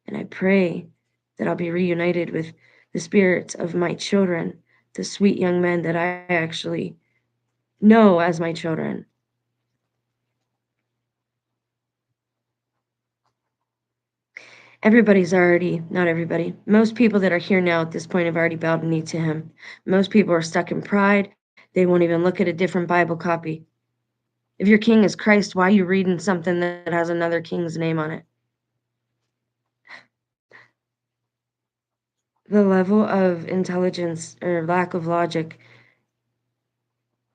And I pray that I'll be reunited with the spirits of my children, the sweet young men that I actually know as my children. Everybody's already, not everybody, most people that are here now at this point have already bowed the knee to him. Most people are stuck in pride. They won't even look at a different Bible copy. If your king is Christ, why are you reading something that has another king's name on it? The level of intelligence or lack of logic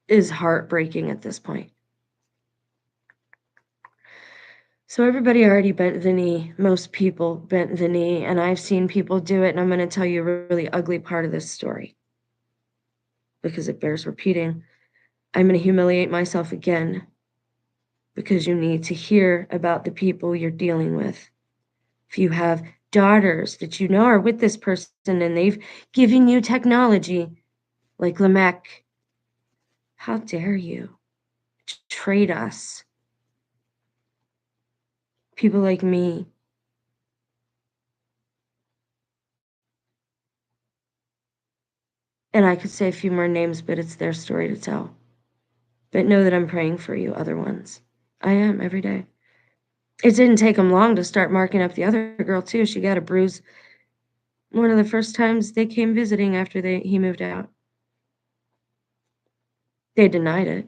is heartbreaking at this point. So everybody already bent the knee. Most people bent the knee, and I've seen people do it, and I'm going to tell you a really ugly part of this story. because it bears repeating. I'm going to humiliate myself again because you need to hear about the people you're dealing with. If you have daughters that you know are with this person and they've given you technology, like Lamech, how dare you trade us? People like me. And I could say a few more names, but it's their story to tell. But know that I'm praying for you, other ones. I am every day. It didn't take them long to start marking up the other girl, too. She got a bruise one of the first times they came visiting after he moved out. They denied it.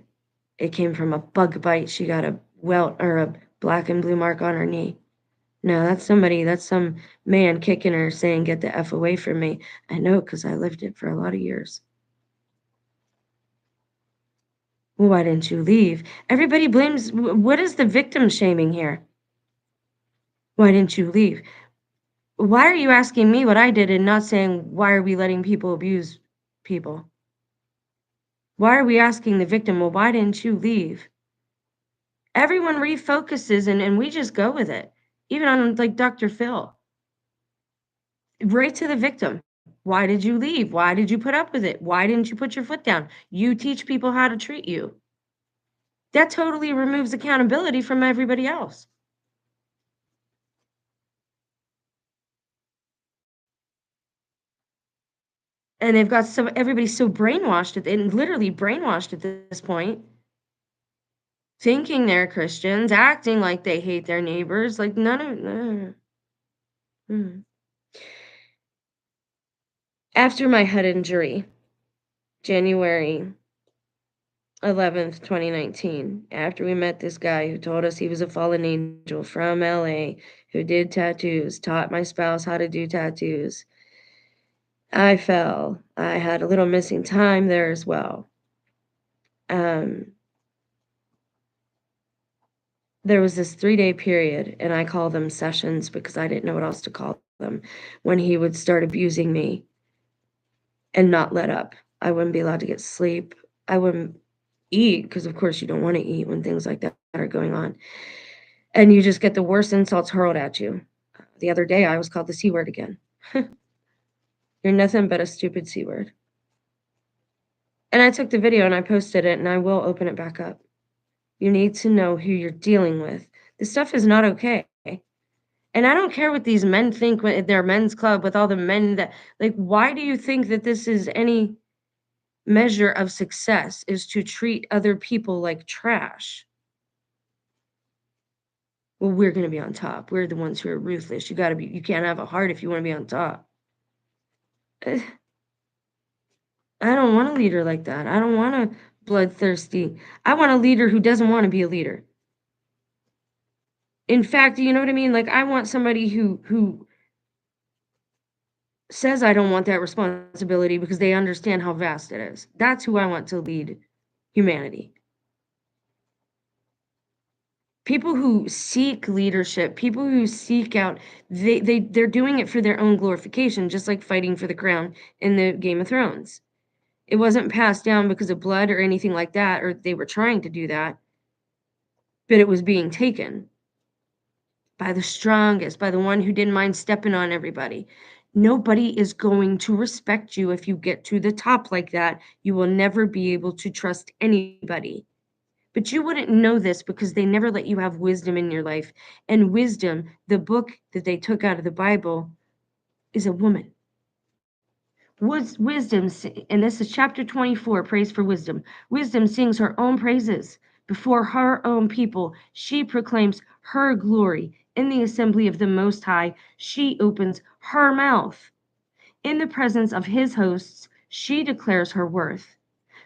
It came from a bug bite. She got a welt or a black and blue mark on her knee. No, that's some man kicking her saying, get the F away from me. I know, because I lived it for a lot of years. Well, why didn't you leave? Everybody blames, what is the victim shaming here? Why didn't you leave? Why are you asking me what I did and not saying, why are we letting people abuse people? Why are we asking the victim, well, why didn't you leave? Everyone refocuses and we just go with it. Even on like Dr. Phil. Right to the victim. Why did you leave? Why did you put up with it? Why didn't you put your foot down? You teach people how to treat you. That totally removes accountability from everybody else. And they've got everybody's so brainwashed and literally brainwashed at this point, thinking they're Christians, acting like they hate their neighbors, like none of. After my head injury, January 11th, 2019, after we met this guy who told us he was a fallen angel from LA who did tattoos, taught my spouse how to do tattoos, I fell. I had a little missing time there as well. There was this 3-day period, and I call them sessions because I didn't know what else to call them, when he would start abusing me and not let up. I wouldn't be allowed to get sleep. I wouldn't eat because, of course, you don't want to eat when things like that are going on. And you just get the worst insults hurled at you. The other day, I was called the C word again. You're nothing but a stupid C word. And I took the video and I posted it, and I will open it back up. You need to know who you're dealing with. This stuff is not okay. And I don't care what these men think when they're men's club with all the men that, like, why do you think that this is any measure of success, is to treat other people like trash? Well, we're going to be on top. We're the ones who are ruthless. You can't have a heart if you want to be on top. I don't want a leader like that. I don't want a bloodthirsty. I want a leader who doesn't want to be a leader. In fact, you know what I mean? Like, I want somebody who says I don't want that responsibility because they understand how vast it is. That's who I want to lead humanity. People who seek leadership, people who seek out, they're doing it for their own glorification, just like fighting for the crown in the Game of Thrones. It wasn't passed down because of blood or anything like that, or they were trying to do that, but it was being taken by the strongest, by the one who didn't mind stepping on everybody. Nobody is going to respect you if you get to the top like that. You will never be able to trust anybody. But you wouldn't know this because they never let you have wisdom in your life. And wisdom, the book that they took out of the Bible, is a woman. Wisdom, and this is chapter 24, praise for wisdom. Wisdom sings her own praises before her own people. She proclaims her glory in the assembly of the Most High. She opens her mouth. In the presence of his hosts, she declares her worth.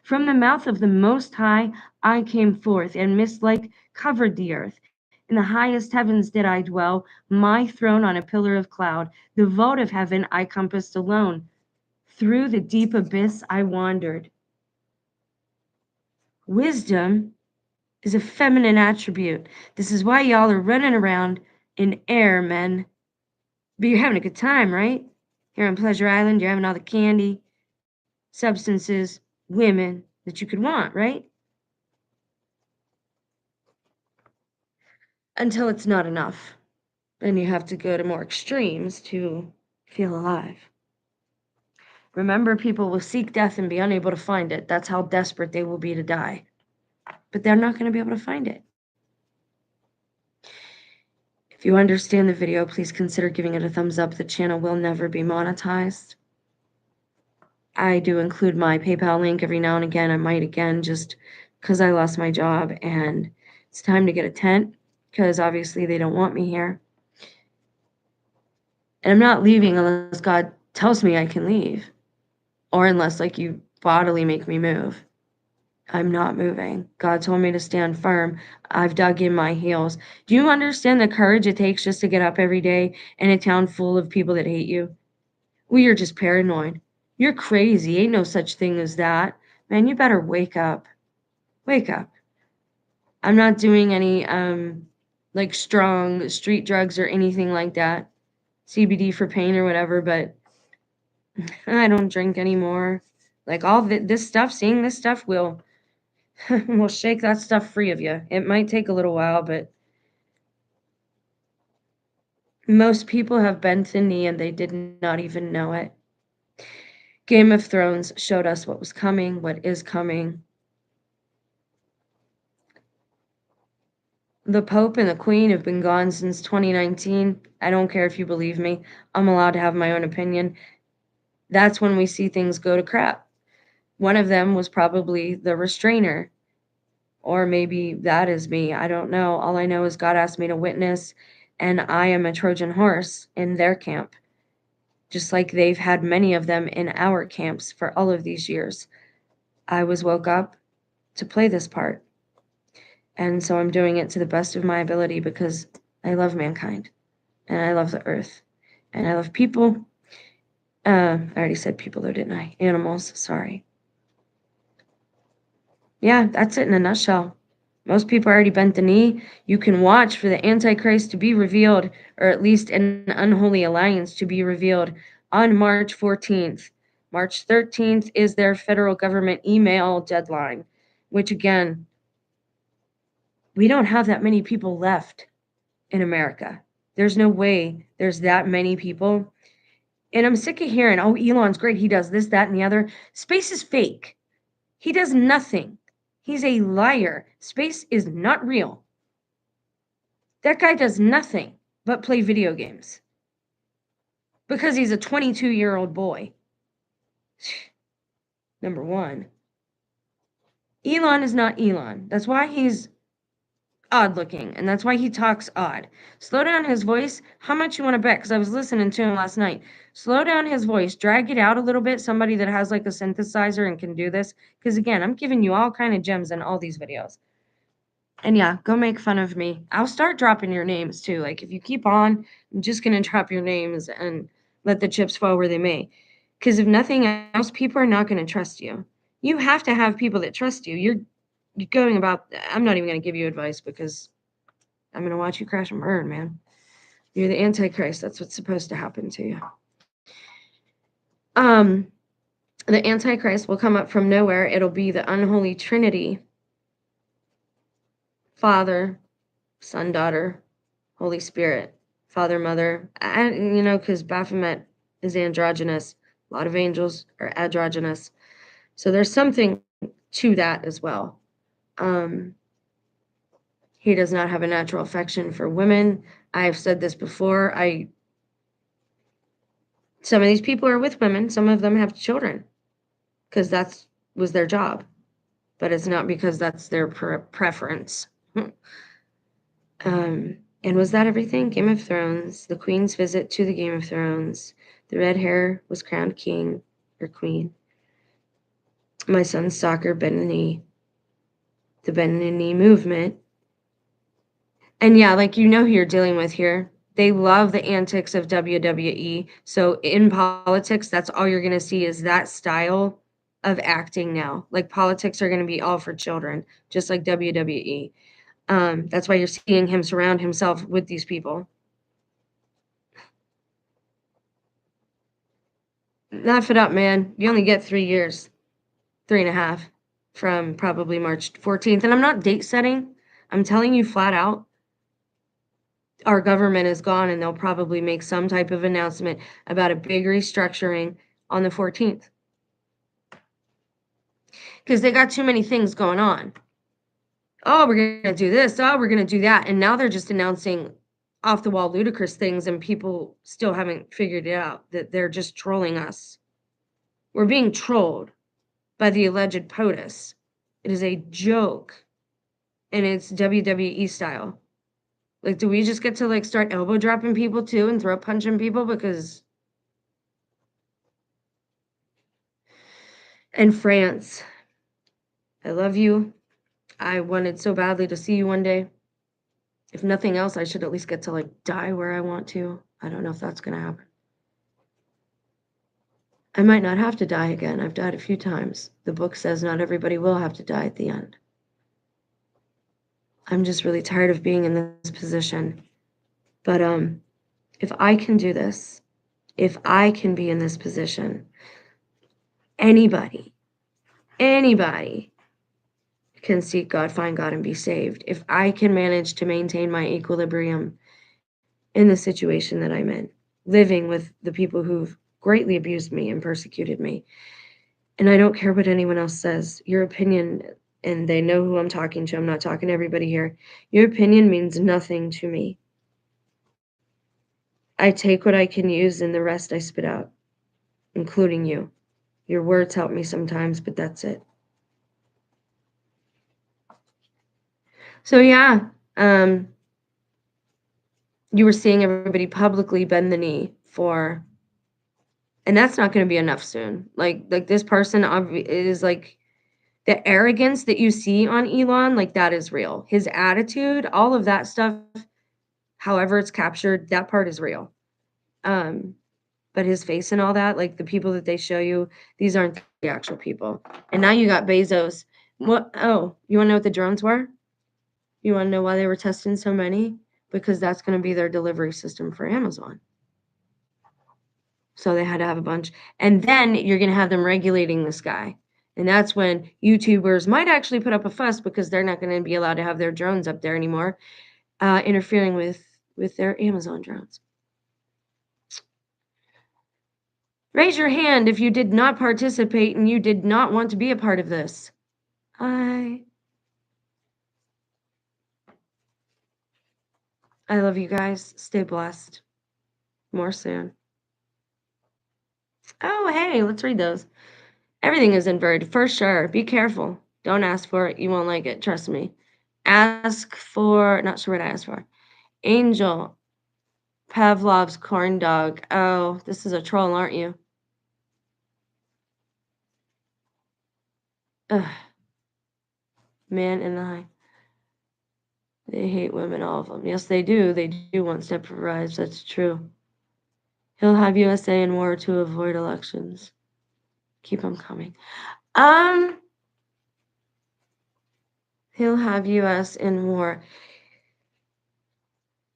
From the mouth of the Most High I came forth, and mist-like covered the earth. In the highest heavens did I dwell, my throne on a pillar of cloud. The vault of heaven I compassed alone. Through the deep abyss I wandered. Wisdom is a feminine attribute. This is why y'all are running around in air, men. But you're having a good time, right? Here on Pleasure Island, you're having all the candy, substances, women that you could want, right? Until it's not enough. And you have to go to more extremes to feel alive. Remember, people will seek death and be unable to find it. That's how desperate they will be to die. But they're not going to be able to find it. If you understand the video, please consider giving it a thumbs up. The channel will never be monetized. I do include my PayPal link every now and again. I might again just because I lost my job and it's time to get a tent because obviously they don't want me here. And I'm not leaving unless God tells me I can leave or unless like you bodily make me move. I'm not moving. God told me to stand firm. I've dug in my heels. Do you understand the courage it takes just to get up every day in a town full of people that hate you? Well, you're just paranoid. You're crazy. Ain't no such thing as that. Man, you better wake up. Wake up. I'm not doing any like strong street drugs or anything like that. CBD for pain or whatever, but I don't drink anymore. Like all this stuff, seeing this stuff will will shake that stuff free of you. It might take a little while, but most people have bent the knee and they did not even know it. Game of Thrones showed us what was coming, what is coming. The Pope and the Queen have been gone since 2019. I don't care if you believe me. I'm allowed to have my own opinion. That's when we see things go to crap. One of them was probably the restrainer. Or maybe that is me. I don't know. All I know is God asked me to witness, and I am a Trojan horse in their camp. Just like they've had many of them in our camps for all of these years. I was woke up to play this part. And so I'm doing it to the best of my ability because I love mankind and I love the earth and I love people. I already said people though, didn't I? Animals, sorry. Yeah, that's it in a nutshell. Most people already bent the knee. You can watch for the Antichrist to be revealed, or at least an unholy alliance to be revealed on March 14th. March 13th is their federal government email deadline, which again, we don't have that many people left in America. There's no way there's that many people. And I'm sick of hearing, oh, Elon's great. He does this, that, and the other. Space is fake. He does nothing. He's a liar. Space is not real. That guy does nothing but play video games because he's a 22-year-old boy. Number one. Elon is not Elon. That's why he's odd looking, and that's why he talks odd. Slow down his voice. How much you want to bet? Because I was listening to him last night. Slow down his voice. Drag it out a little bit. Somebody that has like a synthesizer and can do this. Because again, I'm giving you all kind of gems in all these videos. And yeah, go make fun of me. I'll start dropping your names too. Like if you keep on, I'm just going to drop your names and let the chips fall where they may. Because if nothing else, people are not going to trust you. You have to have people that trust you. You're going about, I'm not even going to give you advice because I'm going to watch you crash and burn, man. You're the Antichrist. That's what's supposed to happen to you. The Antichrist will come up from nowhere. It'll be the unholy Trinity. Father, Son, Daughter, Holy Spirit, Father, Mother. Because Baphomet is androgynous. A lot of angels are androgynous. So there's something to that as well. He does not have a natural affection for women. I've said this before. Some of these people are with women. Some of them have children because that was their job. But it's not because that's their preference. And was that everything? Game of Thrones, the Queen's visit to the Game of Thrones, the red hair was crowned king or queen. My son's soccer bend the knee, the bend the knee movement. And yeah, like who you're dealing with here. They love the antics of WWE. So in politics, that's all you're going to see is that style of acting now. Like politics are going to be all for children, just like WWE. That's why you're seeing him surround himself with these people. Laugh it up, man. You only get 3 years. 3.5 from probably March 14th. And I'm not date setting. I'm telling you flat out, our government is gone and they'll probably make some type of announcement about a big restructuring on the 14th. Because they got too many things going on. Oh, we're going to do this. Oh, we're going to do that. And now they're just announcing off the wall ludicrous things and people still haven't figured it out, that they're just trolling us. We're being trolled by the alleged POTUS. It is a joke, and it's WWE style. Like, do we just get to, like, start elbow dropping people, too, and throat punching people? Because... And France, I love you. I wanted so badly to see you one day. If nothing else, I should at least get to, like, die where I want to. I don't know if that's gonna happen. I might not have to die again. I've died a few times. The book says not everybody will have to die at the end. I'm just really tired of being in this position. But if I can do this, if I can be in this position, anybody can seek God, find God, and be saved. If I can manage to maintain my equilibrium in the situation that I'm in, living with the people who've greatly abused me and persecuted me. And I don't care what anyone else says. Your opinion, and they know who I'm talking to. I'm not talking to everybody here. Your opinion means nothing to me. I take what I can use and the rest I spit out, including you. Your words help me sometimes, but that's it. So yeah, you were seeing everybody publicly bend the knee for, and that's not going to be enough soon. Like this person is like, the arrogance that you see on Elon, like that is real. His attitude, all of that stuff, however it's captured, that part is real. But his face and all that, like the people that they show you, these aren't the actual people. And now you got Bezos. What? Oh, you want to know what the drones were? You want to know why they were testing so many? Because that's going to be their delivery system for Amazon. So they had to have a bunch. And then you're going to have them regulating this guy. And that's when YouTubers might actually put up a fuss because they're not going to be allowed to have their drones up there anymore, interfering with their Amazon drones. Raise your hand if you did not participate and you did not want to be a part of this. I love you guys. Stay blessed. More soon. Oh, hey, let's read those. Everything is inverted, for sure. Be careful. Don't ask for it. You won't like it. Trust me. Ask for, not sure what I asked for. Angel. Pavlov's corn dog. Oh, this is a troll, aren't you? Ugh. Man in the high. They hate women, all of them. Yes, they do. They do want step for rights. That's true. He'll have USA in war to avoid elections. Keep them coming. He'll have US in war.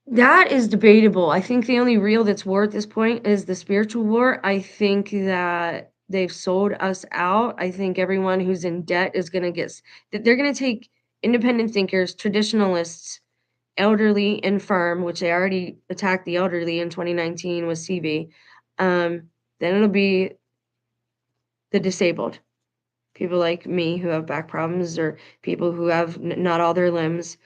That is debatable. I think the only real that's war at this point is the spiritual war. I think that they've sold us out. I think everyone who's in debt is going to they're going to take independent thinkers, traditionalists, elderly, infirm, which they already attacked the elderly in 2019 with CB. Then it'll be the disabled, people like me who have back problems or people who have not all their limbs.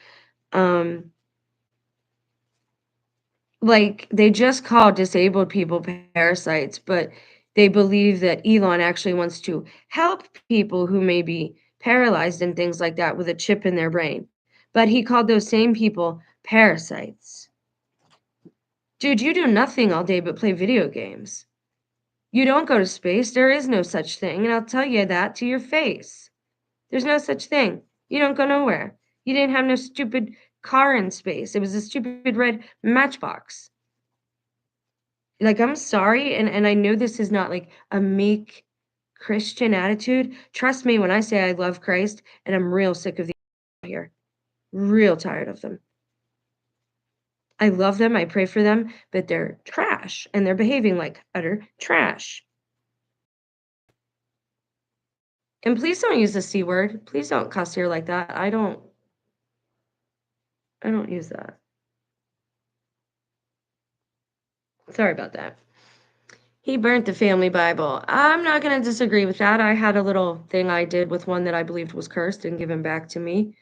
Like, they just call disabled people parasites, but they believe that Elon actually wants to help people who may be paralyzed and things like that with a chip in their brain. But he called those same people parasites. Dude, you do nothing all day but play video games. You don't go to space. There is no such thing, and I'll tell you that to your face. There's no such thing. You don't go nowhere. You didn't have no stupid car in space. It was a stupid red matchbox. Like, I'm sorry, and I know this is not, like, a meek Christian attitude. Trust me when I say I love Christ, and I'm real sick of the here. Real tired of them. I love them, I pray for them, but they're trash, and they're behaving like utter trash. And please don't use the C word. Please don't cuss here like that. I don't use that. Sorry about that. He burnt the family Bible. I'm not gonna disagree with that. I had a little thing I did with one that I believed was cursed and given back to me.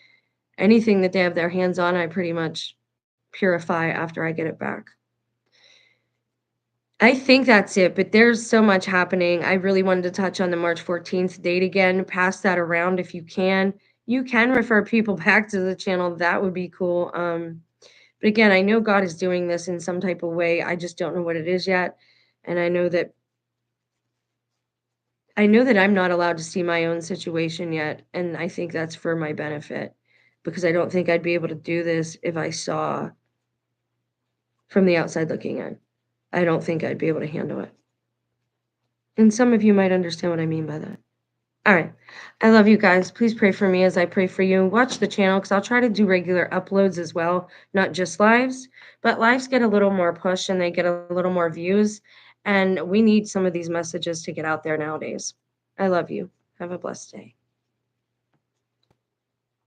Anything that they have their hands on, I pretty much purify after I get it back. I think that's it, but there's so much happening. I really wanted to touch on the March 14th date again. Pass that around if you can. You can refer people back to the channel. That would be cool. But again, I know God is doing this in some type of way. I just don't know what it is yet. And I know that I'm not allowed to see my own situation yet, and I think that's for my benefit because I don't think I'd be able to do this if I saw from the outside looking in. I don't think I'd be able to handle it. And some of you might understand what I mean by that. All right. I love you guys. Please pray for me as I pray for you. Watch the channel because I'll try to do regular uploads as well, not just lives. But lives get a little more push and they get a little more views. And we need some of these messages to get out there nowadays. I love you. Have a blessed day.